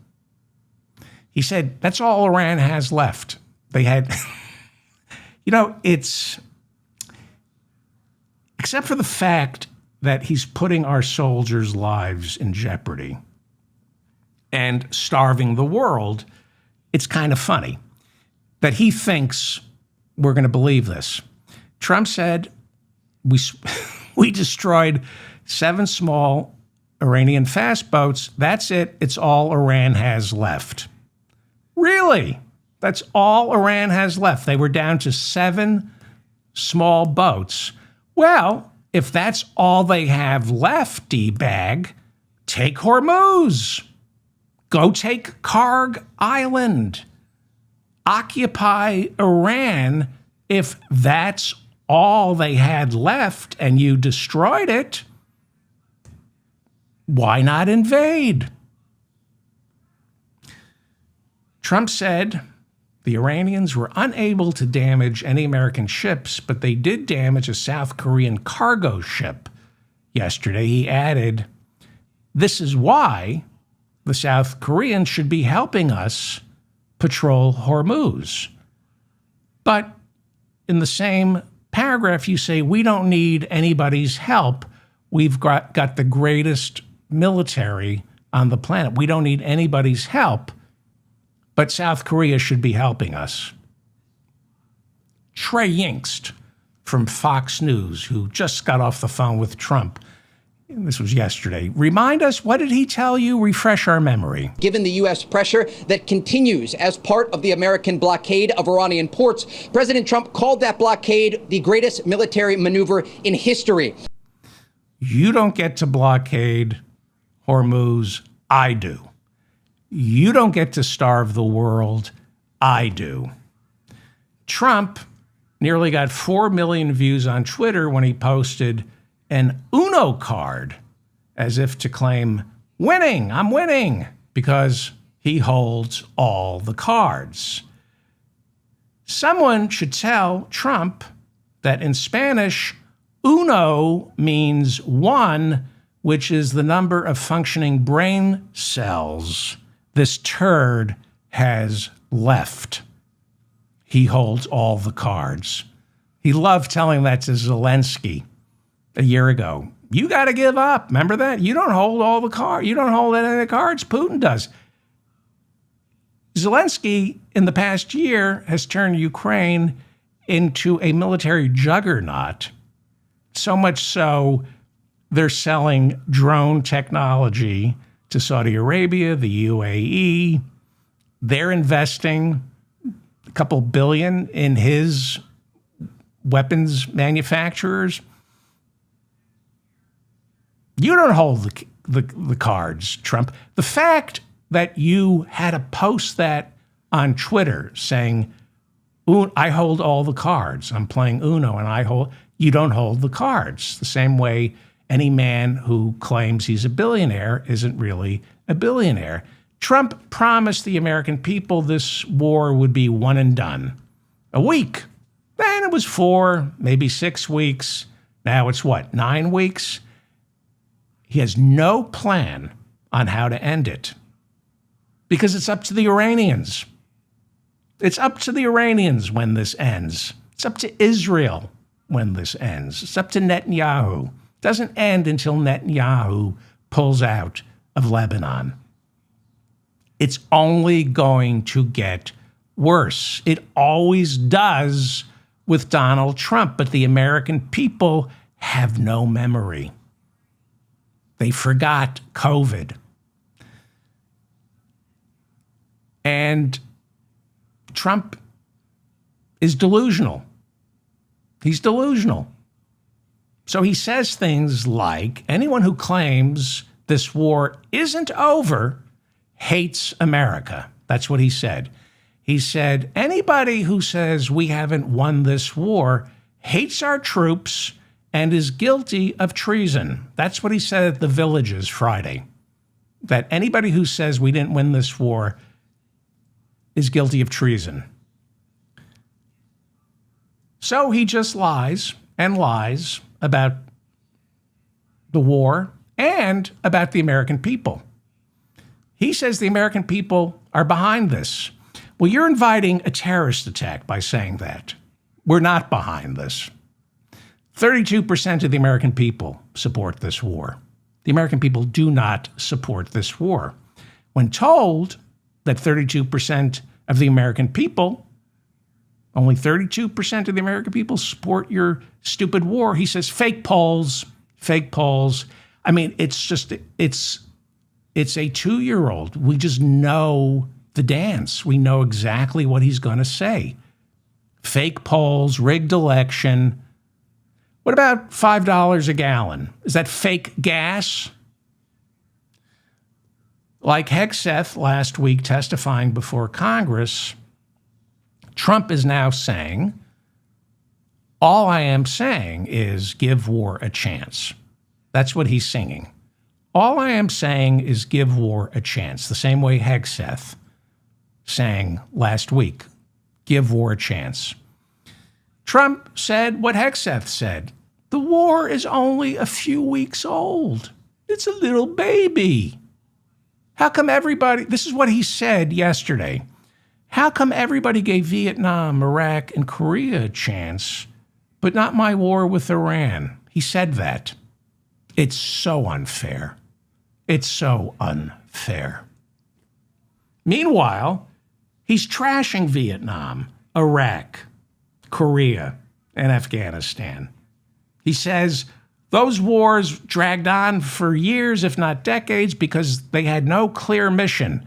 He said, that's all Iran has left. They had, it's, except for the fact that he's putting our soldiers' lives in jeopardy and starving the world, it's kind of funny that he thinks we're going to believe this. Trump said, we destroyed 7 small Iranian fast boats. That's it. It's all Iran has left. Really? That's all Iran has left. They were down to 7 small boats. Well, if that's all they have left, D-bag, take Hormuz. Go take Karg Island. Occupy Iran if that's all they had left and you destroyed it. Why not invade? Trump said the Iranians were unable to damage any American ships, but they did damage a South Korean cargo ship yesterday. He added, this is why the South Koreans should be helping us patrol Hormuz. But in the same paragraph, you say, we don't need anybody's help. We've got the greatest military on the planet. We don't need anybody's help, but South Korea should be helping us. Trey Yingst from Fox News, who just got off the phone with Trump, This was yesterday. Remind us, what did he tell you? Refresh our memory. Given the U.S. pressure that continues as part of the American blockade of Iranian ports, President Trump called that blockade the greatest military maneuver in history. You don't get to blockade Hormuz. I do. You don't get to starve the world. I do. Trump nearly got 4 million views on Twitter when he posted an Uno card as if to claim, winning, I'm winning, because he holds all the cards. Someone should tell Trump that in Spanish, uno means one, which is the number of functioning brain cells this turd has left. He holds all the cards. He loved telling that to Zelensky a year ago. You got to give up. Remember that? You don't hold all the cards. You don't hold any of the cards. Putin does. Zelensky, in the past year, has turned Ukraine into a military juggernaut. So much so, they're selling drone technology to Saudi Arabia, the UAE. They're investing a couple billion in his weapons manufacturers. You don't hold the cards, Trump. The fact that you had to post that on Twitter saying, I hold all the cards. I'm playing Uno and you don't hold the cards. The same way any man who claims he's a billionaire isn't really a billionaire. Trump promised the American people this war would be one and done. A week. Then it was 4, maybe 6 weeks. Now it's what, 9 weeks? He has no plan on how to end it because it's up to the Iranians. It's up to the Iranians when this ends. It's up to Israel when this ends. It's up to Netanyahu. It doesn't end until Netanyahu pulls out of Lebanon. It's only going to get worse. It always does with Donald Trump, but the American people have no memory. They forgot COVID. And Trump is delusional. He's delusional. So he says things like, anyone who claims this war isn't over hates America. That's what he said. He said, anybody who says we haven't won this war hates our troops and is guilty of treason. That's what he said at the Villages Friday. That anybody who says we didn't win this war is guilty of treason. So he just lies and lies about the war and about the American people. He says the American people are behind this. Well, you're inviting a terrorist attack by saying that. We're not behind this. 32% of the American people support this war. The American people do not support this war. When told that 32% of the American people, only 32% of the American people support your stupid war, he says, fake polls, fake polls. I mean, it's a 2-year-old. We just know the dance. We know exactly what he's going to say. Fake polls, rigged election. What about $5 a gallon? Is that fake gas? Like Hegseth last week testifying before Congress, Trump is now saying, all I am saying is give war a chance. That's what he's singing. All I am saying is give war a chance, the same way Hegseth sang last week, give war a chance. Trump said what Hegseth said. The war is only a few weeks old. It's a little baby. How come everybody, this is what he said yesterday. How come everybody gave Vietnam, Iraq, and Korea a chance, but not my war with Iran? He said that. It's so unfair. It's so unfair. Meanwhile, he's trashing Vietnam, Iraq, Korea, and Afghanistan. He says Those wars dragged on for years, if not decades, because they had no clear mission.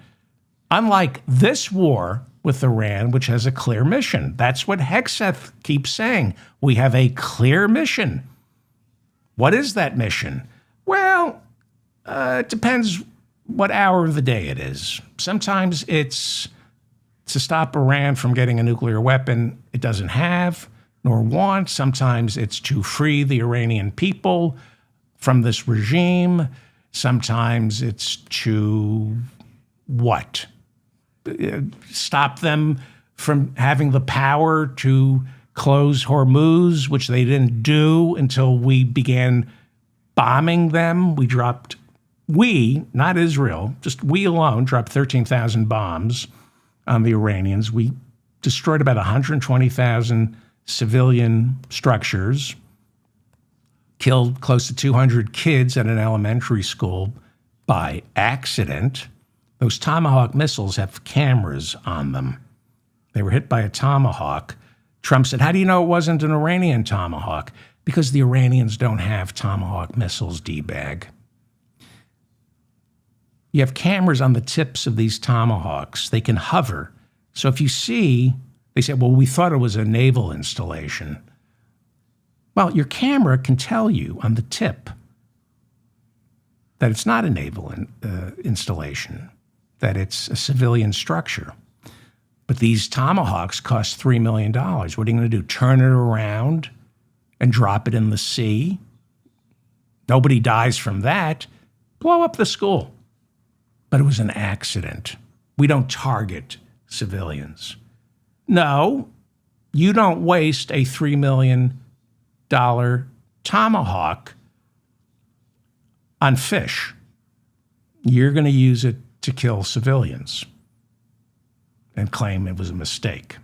Unlike this war with Iran, which has a clear mission. That's what Hegseth keeps saying. We have a clear mission. What is that mission? Well, it depends what hour of the day it is. Sometimes it's to stop Iran from getting a nuclear weapon it doesn't have nor want. Sometimes it's to free the Iranian people from this regime. Sometimes it's to what? Stop them from having the power to close Hormuz, which they didn't do until we began bombing them. We, not Israel, just we alone, dropped 13,000 bombs on the Iranians. We destroyed about 120,000 civilian structures, killed close to 200 kids at an elementary school by accident. Those Tomahawk missiles have cameras on them. They were hit by a Tomahawk. Trump said, how do you know it wasn't an Iranian Tomahawk? Because the Iranians don't have Tomahawk missiles, D-bag. You have cameras on the tips of these Tomahawks. They can hover. So if you see, they say, well, we thought it was a naval installation. Well, your camera can tell you on the tip that it's not a naval installation, that it's a civilian structure. But these Tomahawks cost $3 million. What are you going to do? Turn it around and drop it in the sea? Nobody dies from that. Blow up the school. But it was an accident. We don't target civilians. No, you don't waste a $3 million Tomahawk on fish. You're going to use it to kill civilians and claim it was a mistake.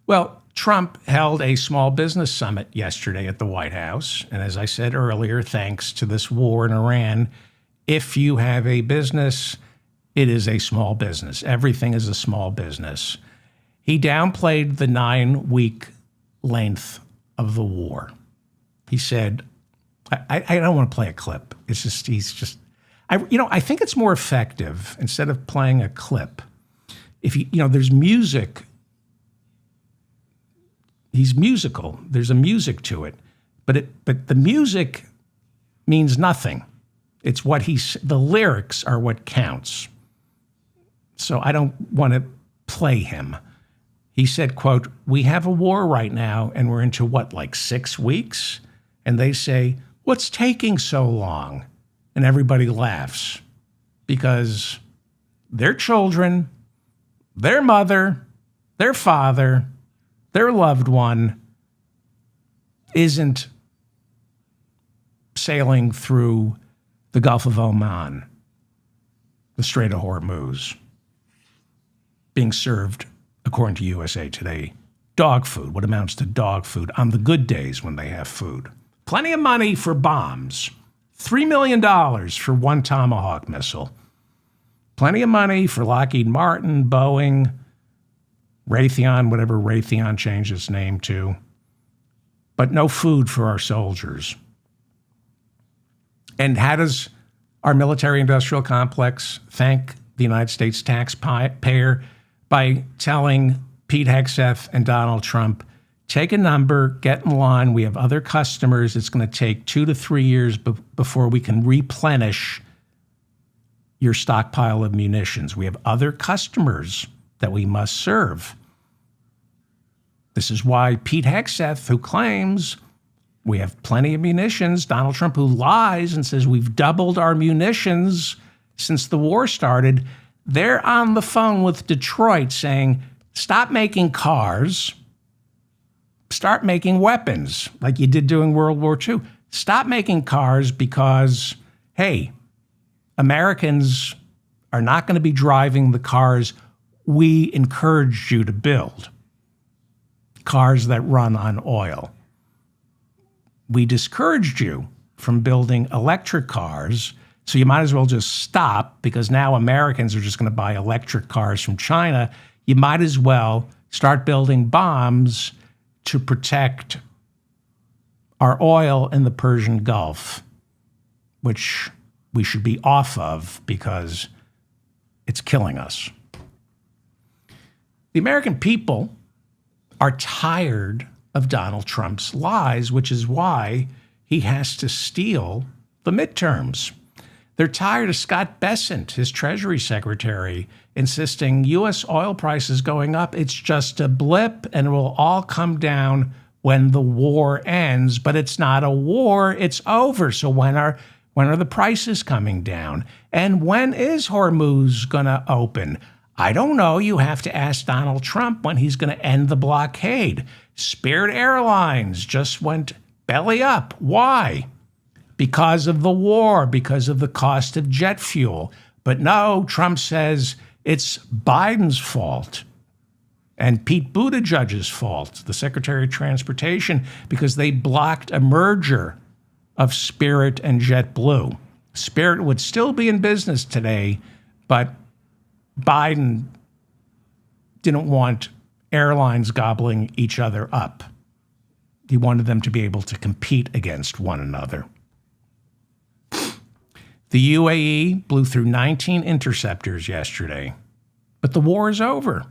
Well, Trump held a small business summit yesterday at the White House. And as I said earlier, thanks to this war in Iran, if you have a business, it is a small business. Everything is a small business. He downplayed the 9-week length of the war. He said, I don't want to play a clip. It's just, I think it's more effective instead of playing a clip. If there's music. He's musical. There's a music to it, but the music means nothing. It's the lyrics are what counts. So I don't want to play him. He said, quote, we have a war right now and we're into what, like 6 weeks? And they say, what's taking so long? And everybody laughs because their children, their mother, their father, their loved one isn't sailing through the Gulf of Oman, the Strait of Hormuz, being served, according to USA Today, dog food, what amounts to dog food on the good days when they have food. Plenty of money for bombs. $3 million for one Tomahawk missile. Plenty of money for Lockheed Martin, Boeing, Raytheon, whatever Raytheon changed its name to. But no food for our soldiers. And how does our military-industrial complex thank the United States taxpayer? By telling Pete Hegseth and Donald Trump, take a number, get in line. We have other customers. It's going to take 2 to 3 years before we can replenish your stockpile of munitions. We have other customers that we must serve. This is why Pete Hegseth, who claims we have plenty of munitions, Donald Trump, who lies and says we've doubled our munitions since the war started, they're on the phone with Detroit saying, stop making cars, start making weapons like you did during World War II. Stop making cars because, hey, Americans are not going to be driving the cars we encouraged you to build, cars that run on oil. We discouraged you from building electric cars, so you might as well just stop because now Americans are just going to buy electric cars from China. You might as well start building bombs to protect our oil in the Persian Gulf, which we should be off of because it's killing us. The American people are tired of Donald Trump's lies, which is why he has to steal the midterms. They're tired of Scott Bessent, his Treasury Secretary, insisting U.S. oil prices going up. It's just a blip and it will all come down when the war ends. But it's not a war, it's over. So when are the prices coming down? And when is Hormuz going to open? I don't know. You have to ask Donald Trump when he's going to end the blockade. Spirit Airlines just went belly up. Why? Because of the war, because of the cost of jet fuel. But no, Trump says it's Biden's fault and Pete Buttigieg's fault, the Secretary of Transportation, because they blocked a merger of Spirit and JetBlue. Spirit would still be in business today, but Biden didn't want airlines gobbling each other up. He wanted them to be able to compete against one another. The UAE blew through 19 interceptors yesterday, but the war is over.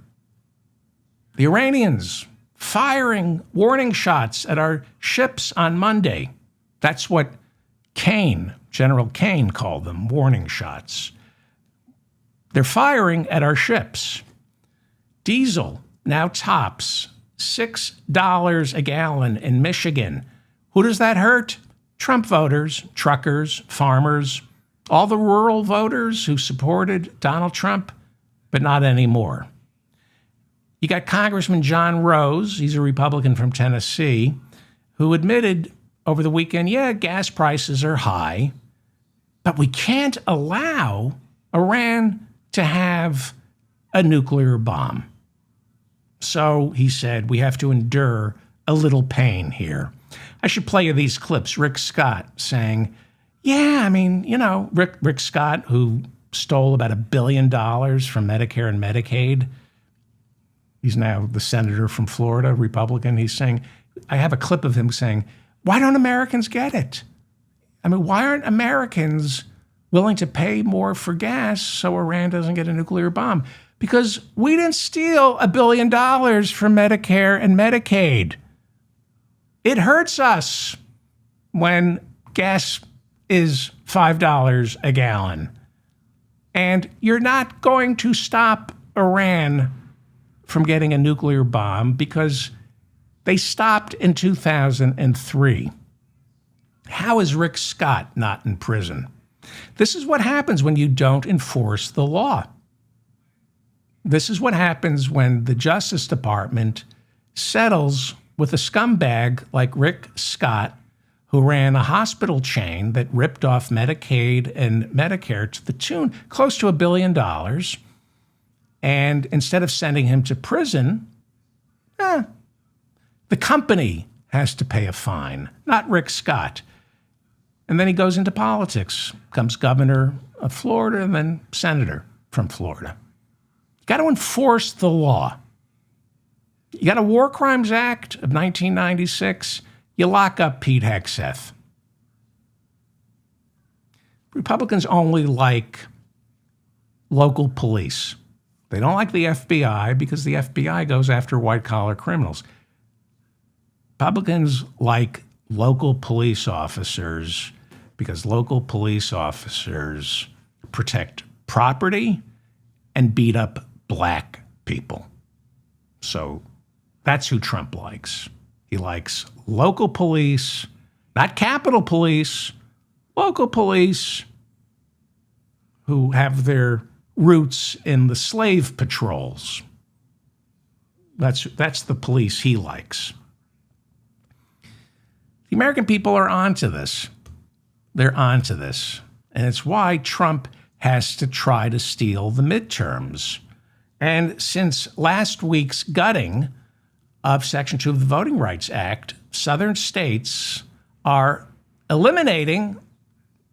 The Iranians firing warning shots at our ships on Monday. That's what General Kane called them, warning shots. They're firing at our ships. Diesel now tops $6 a gallon in Michigan. Who does that hurt? Trump voters, truckers, farmers, all the rural voters who supported Donald Trump, but not anymore. You got Congressman John Rose, he's a Republican from Tennessee, who admitted over the weekend, yeah, gas prices are high, but we can't allow Iran to have a nuclear bomb. So he said, we have to endure a little pain here. I should play you these clips. Rick Scott saying, yeah, I mean, you know, Rick Scott, who stole about $1 billion from Medicare and Medicaid. He's now the senator from Florida, Republican. He's saying, I have a clip of him saying, why don't Americans get it? I mean, why aren't Americans willing to pay more for gas so Iran doesn't get a nuclear bomb? Because we didn't steal $1 billion from Medicare and Medicaid. It hurts us when gas is $5 a gallon. And you're not going to stop Iran from getting a nuclear bomb because they stopped in 2003. How is Rick Scott not in prison? This is what happens when you don't enforce the law. This is what happens when the Justice Department settles with a scumbag like Rick Scott, who ran a hospital chain that ripped off Medicaid and Medicare to the tune close to $1 billion. And instead of sending him to prison, the company has to pay a fine, not Rick Scott. And then he goes into politics, becomes governor of Florida and then senator from Florida. You got to enforce the law. You got a War Crimes Act of 1996. You lock up Pete Hegseth. Republicans only like local police. They don't like the FBI because the FBI goes after white-collar criminals. Republicans like local police officers because local police officers protect property and beat up black people. So that's who Trump likes. He likes local police, not Capitol Police, local police who have their roots in the slave patrols. That's the police he likes. The American people are onto this. They're onto this. And it's why Trump has to try to steal the midterms. And since last week's gutting of Section 2 of the Voting Rights Act, southern states are eliminating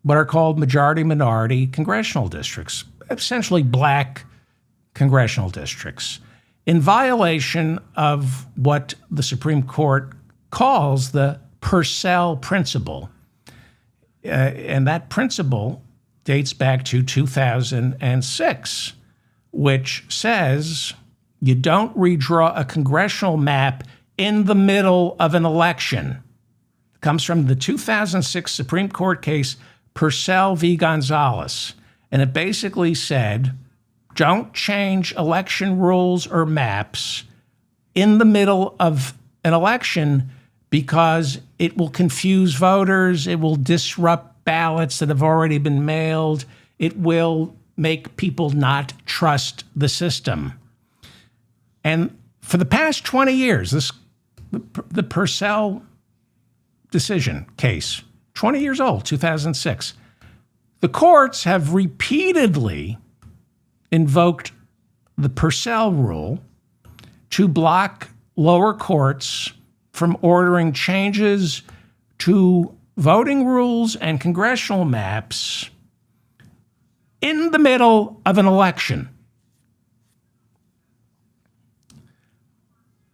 what are called majority-minority congressional districts, essentially black congressional districts, in violation of what the Supreme Court calls the Purcell principle. And that principle dates back to 2006, which says you don't redraw a congressional map in the middle of an election. It comes from the 2006 Supreme Court case Purcell v. Gonzalez. And it basically said, don't change election rules or maps in the middle of an election because it will confuse voters, it will disrupt ballots that have already been mailed, it will make people not trust the system. And for the past 20 years, the Purcell decision case, 20 years old, 2006, the courts have repeatedly invoked the Purcell rule to block lower courts from ordering changes to voting rules and congressional maps in the middle of an election.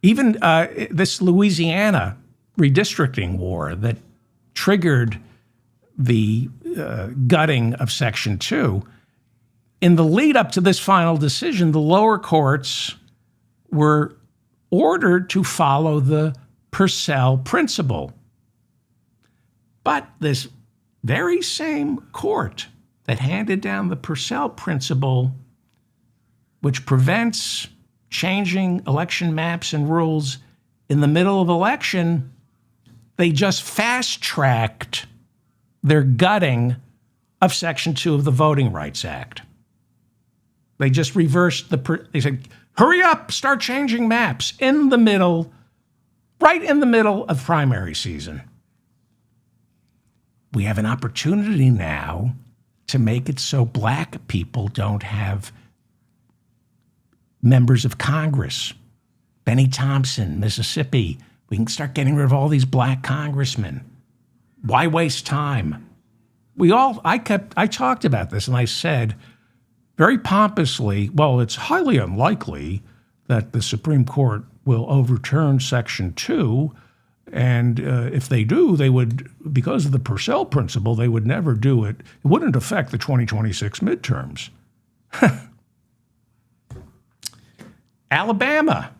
Even this Louisiana redistricting war that triggered the gutting of Section 2, in the lead up to this final decision, the lower courts were ordered to follow the Purcell principle. But this very same court that handed down the Purcell principle, which prevents changing election maps and rules in the middle of election, they just fast-tracked their gutting of Section 2 of the Voting Rights Act. They just reversed they said, hurry up, start changing maps in the middle, right in the middle of primary season. We have an opportunity now to make it so black people don't have members of Congress. Benny Thompson, Mississippi. We can start getting rid of all these black congressmen. Why waste time? I talked about this and I said very pompously, well, it's highly unlikely that the Supreme Court will overturn Section 2. And if they do, they would, because of the Purcell principle, they would never do it. It wouldn't affect the 2026 midterms. Alabama,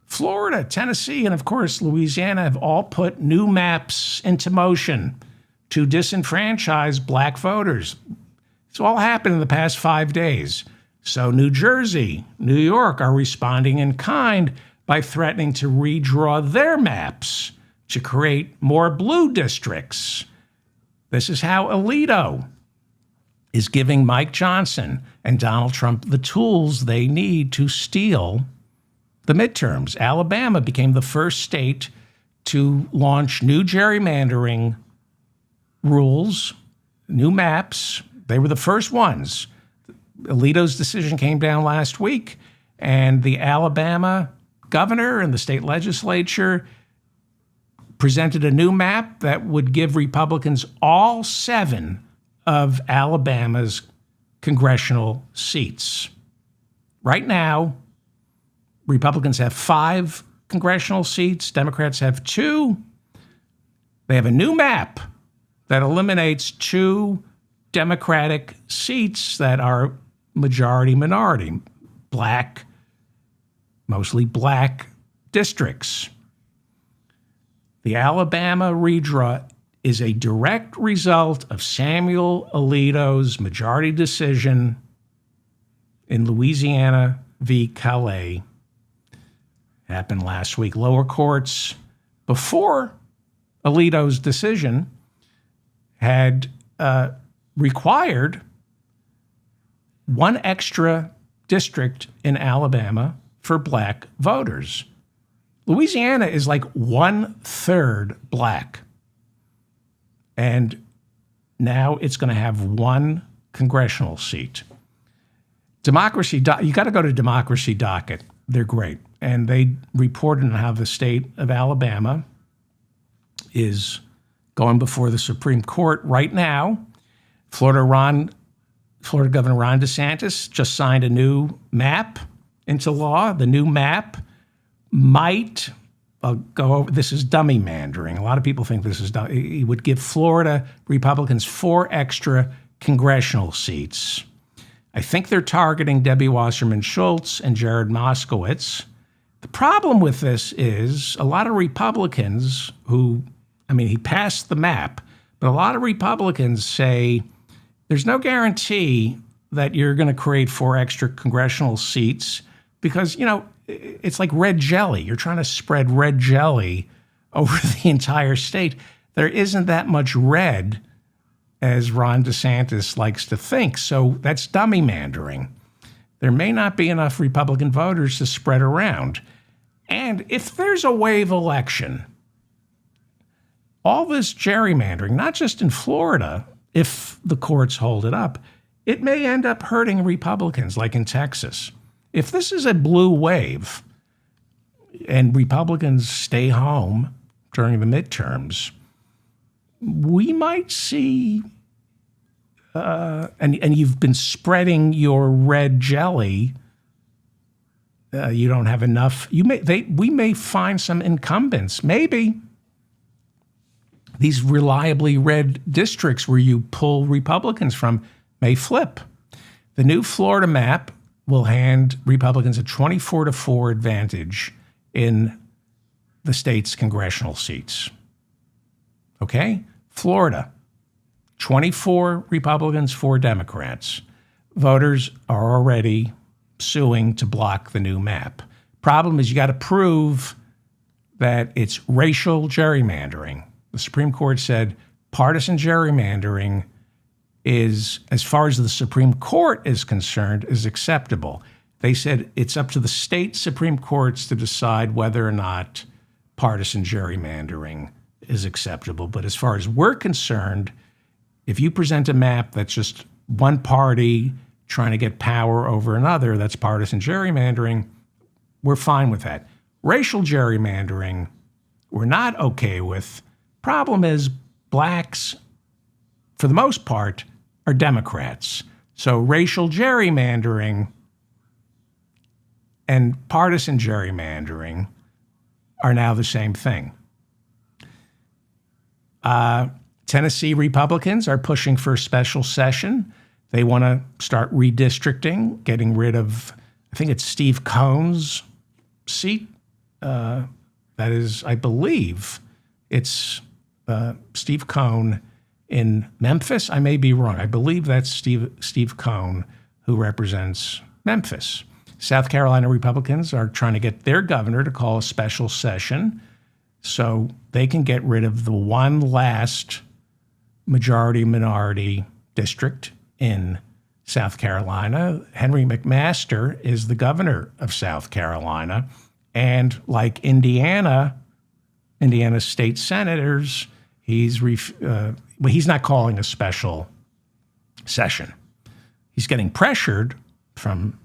Florida, Tennessee, and of course, Louisiana have all put new maps into motion to disenfranchise black voters. It's all happened in the past 5 days. So New Jersey, New York are responding in kind by threatening to redraw their maps to create more blue districts. This is how Alito is giving Mike Johnson and Donald Trump the tools they need to steal the midterms. Alabama became the first state to launch new gerrymandering rules, new maps. They were the first ones. Alito's decision came down last week, and the Alabama governor and the state legislature presented a new map that would give Republicans all 7 of Alabama's congressional seats. Right now, Republicans have 5 congressional seats. Democrats have 2. They have a new map that eliminates 2 Democratic seats that are majority-minority, mostly black districts. The Alabama redraw is a direct result of Samuel Alito's majority decision in Louisiana v. Calais. Happened last week. Lower courts, before Alito's decision, had required 1 extra district in Alabama for black voters. Louisiana is like 1/3 black. And now it's going to have 1 congressional seat. Democracy, you got to go to Democracy Docket. They're great. And they reported on how the state of Alabama is going before the Supreme Court right now. Florida Governor Ron DeSantis just signed a new map into law. The new map might I'll go over. This is dummy mandering. A lot of people think this is dummy. He would give Florida Republicans 4 extra congressional seats. I think they're targeting Debbie Wasserman Schultz and Jared Moskowitz. The problem with this is a lot of Republicans who, he passed the map, but a lot of Republicans say there's no guarantee that you're going to create 4 extra congressional seats because, it's like red jelly. You're trying to spread red jelly over the entire state. There isn't that much red as Ron DeSantis likes to think. So that's dummy mandering. There may not be enough Republican voters to spread around. And if there's a wave election, all this gerrymandering, not just in Florida, if the courts hold it up, it may end up hurting Republicans like in Texas. If this is a blue wave and Republicans stay home during the midterms, we might see, and you've been spreading your red jelly. You don't have enough. We may find some incumbents. Maybe these reliably red districts where you pull Republicans from may flip. The new Florida map will hand Republicans a 24-4 advantage in the state's congressional seats. Okay? Florida, 24 Republicans, 4 Democrats. Voters are already suing to block the new map. Problem is you got to prove that it's racial gerrymandering. The Supreme Court said partisan gerrymandering is, as far as the Supreme Court is concerned, is acceptable. They said it's up to the state Supreme Courts to decide whether or not partisan gerrymandering is acceptable. But as far as we're concerned, if you present a map that's just one party trying to get power over another, that's partisan gerrymandering, we're fine with that. Racial gerrymandering, we're not okay with. Problem is, blacks, for the most part, are Democrats. So racial gerrymandering and partisan gerrymandering are now the same thing. Tennessee Republicans are pushing for a special session. They want to start redistricting, getting rid of, I think it's Steve Cohn's seat. That is, I believe, it's Steve Cohn in Memphis. I may be wrong. I believe that's Steve Cohn who represents Memphis. South Carolina Republicans are trying to get their governor to call a special session so they can get rid of the one last majority-minority district in South Carolina. Henry McMaster is the governor of South Carolina. And like Indiana state senators, he's not calling a special session. He's getting pressured from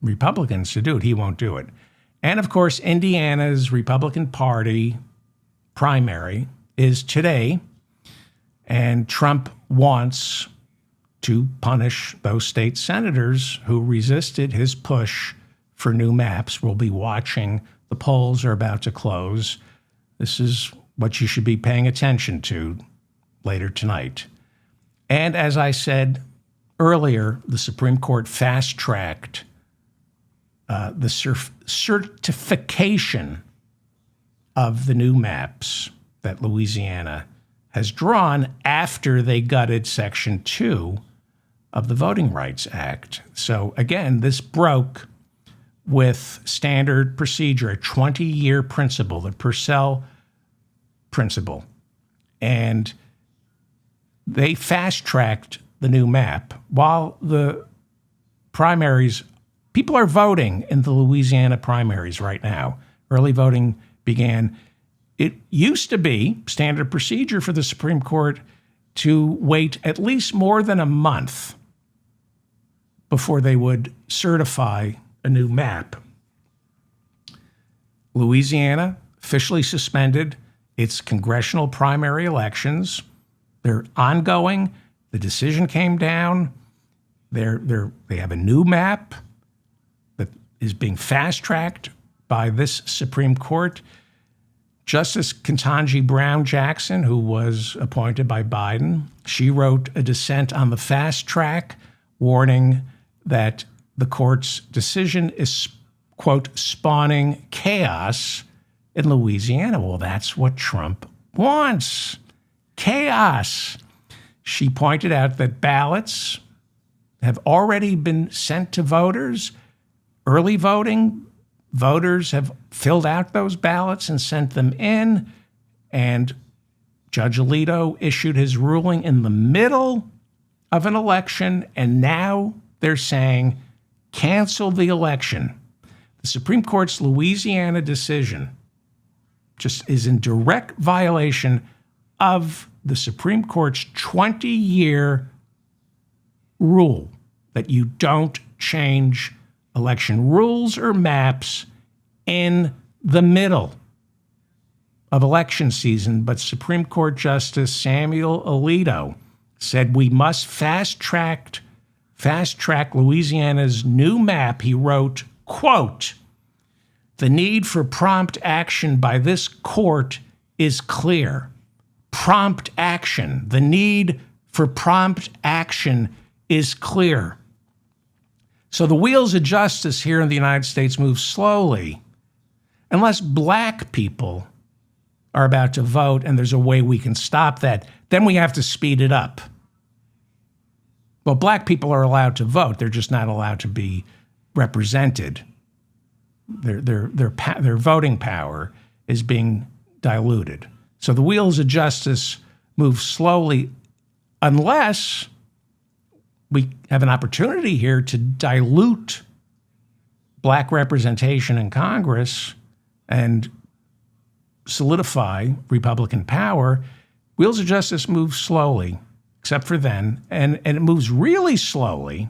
Republicans to do it. He won't do it. And of course, Indiana's Republican Party primary is today, and Trump wants to punish those state senators who resisted his push for new maps. We'll be watching. The polls are about to close. This is what you should be paying attention to later tonight. And as I said earlier, the Supreme Court fast-tracked the certification of the new maps that Louisiana has drawn after they gutted Section 2 of the Voting Rights Act. So again, this broke with standard procedure, a 20-year principle, the Purcell principle. And they fast-tracked the new map. While the primaries, people are voting in the Louisiana primaries right now. Early voting began. It used to be standard procedure for the Supreme Court to wait at least more than a month before they would certify a new map. Louisiana officially suspended its congressional primary elections. They're ongoing. The decision came down. They have a new map that is being fast-tracked by this Supreme Court. Justice Ketanji Brown Jackson, who was appointed by Biden, she wrote a dissent on the fast track, warning that the court's decision is, quote, spawning chaos in Louisiana. Well, that's what Trump wants. Chaos. She pointed out that ballots have already been sent to voters. Early voting, voters have filled out those ballots and sent them in. And Judge Alito issued his ruling in the middle of an election. And now they're saying, cancel the election. The Supreme Court's Louisiana decision just is in direct violation of the Supreme Court's 20-year rule that you don't change election rules or maps in the middle of election season. But Supreme Court Justice Samuel Alito said we must fast track Louisiana's new map. He wrote, quote, "The need for prompt action by this court is clear." Prompt action. The need for prompt action is clear. So the wheels of justice here in the United States move slowly. Unless black people are about to vote and there's a way we can stop that, then we have to speed it up. Well, black people are allowed to vote. They're just not allowed to be represented. Their voting power is being diluted. So the wheels of justice move slowly unless we have an opportunity here to dilute black representation in Congress and solidify Republican power. Wheels of justice move slowly, except for then, and it moves really slowly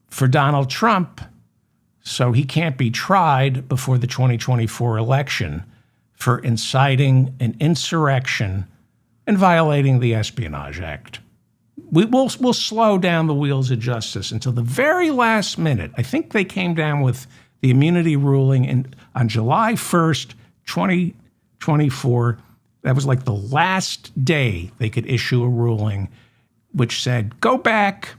for Donald Trump, so he can't be tried before the 2024 election for inciting an insurrection and violating the Espionage Act. We'll slow down the wheels of justice until the very last minute. I think they came down with the immunity ruling on July 1st, 2024. That was like the last day they could issue a ruling which said, go back,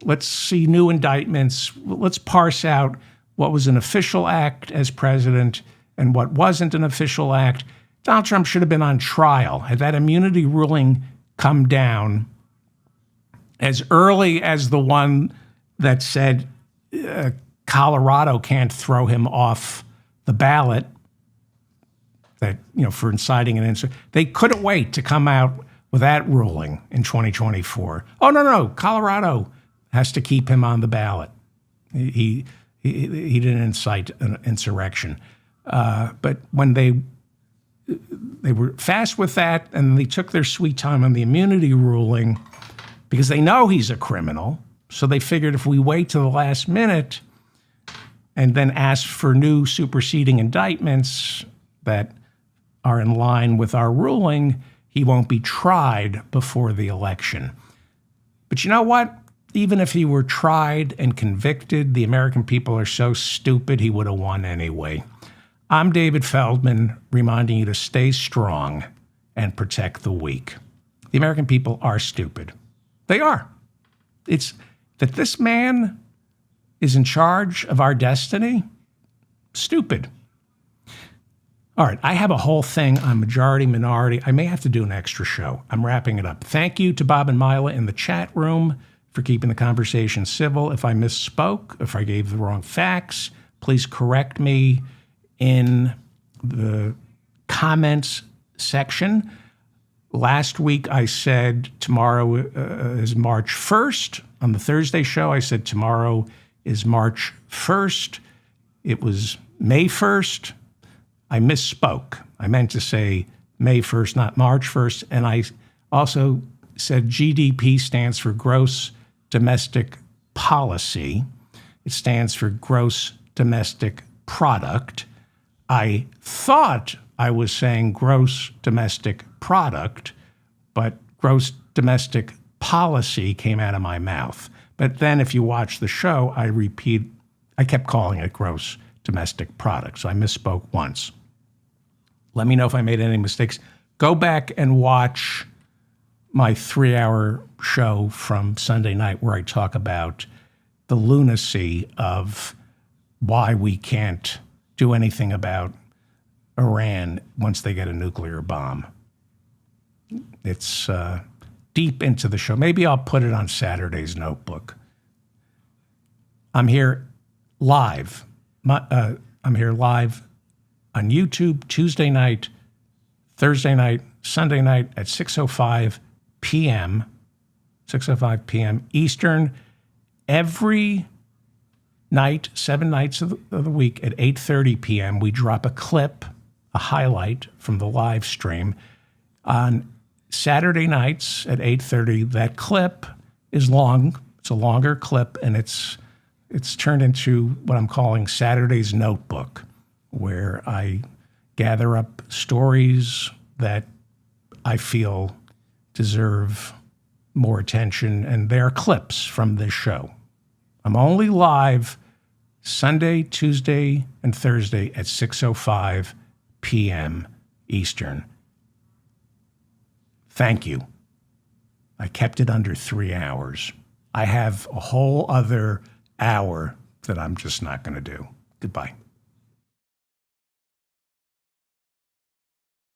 let's see new indictments, let's parse out what was an official act as president and what wasn't an official act. Donald Trump should have been on trial. Had that immunity ruling come down as early as the one that said Colorado can't throw him off the ballot, that, for inciting an insurrection, they couldn't wait to come out with that ruling in 2024. Oh, no, Colorado has to keep him on the ballot. He didn't incite an insurrection. But when they were fast with that, and they took their sweet time on the immunity ruling because they know he's a criminal. So they figured if we wait till the last minute and then ask for new superseding indictments that are in line with our ruling, he won't be tried before the election. But you know what? Even if he were tried and convicted, the American people are so stupid he would have won anyway. I'm David Feldman, reminding you to stay strong and protect the weak. The American people are stupid. They are. It's that this man is in charge of our destiny. Stupid. All right, I have a whole thing on majority, minority. I may have to do an extra show. I'm wrapping it up. Thank you to Bob and Mila in the chat room for keeping the conversation civil. If I misspoke, if I gave the wrong facts, please correct me in the comments section. Last week, I said tomorrow is March 1st. On the Thursday show, I said tomorrow is March 1st. It was May 1st. I misspoke. I meant to say May 1st, not March 1st. And I also said GDP stands for Gross Domestic Policy. It stands for Gross Domestic Product. I thought I was saying Gross Domestic Product, but Gross Domestic Policy came out of my mouth. But then if you watch the show, I kept calling it Gross Domestic Product, so I misspoke once. Let me know if I made any mistakes. Go back and watch my 3-hour show from Sunday night where I talk about the lunacy of why we can't do anything about Iran once they get a nuclear bomb. It's deep into the show. Maybe I'll put it on Saturday's notebook. I'm here live. I'm here live on YouTube Tuesday night, Thursday night, Sunday night at 6:05 p.m. 6:05 p.m. Eastern. Every night, 7 nights of the week at 8:30 p.m., we drop a clip, a highlight from the live stream. On Saturday nights at 8:30, that clip is long. It's a longer clip, and it's turned into what I'm calling Saturday's Notebook, where I gather up stories that I feel deserve more attention, and they're clips from this show. I'm only live Sunday, Tuesday, and Thursday at 6:05 p.m. Eastern. Thank you. I kept it under 3 hours. I have a whole other hour that I'm just not going to do. Goodbye.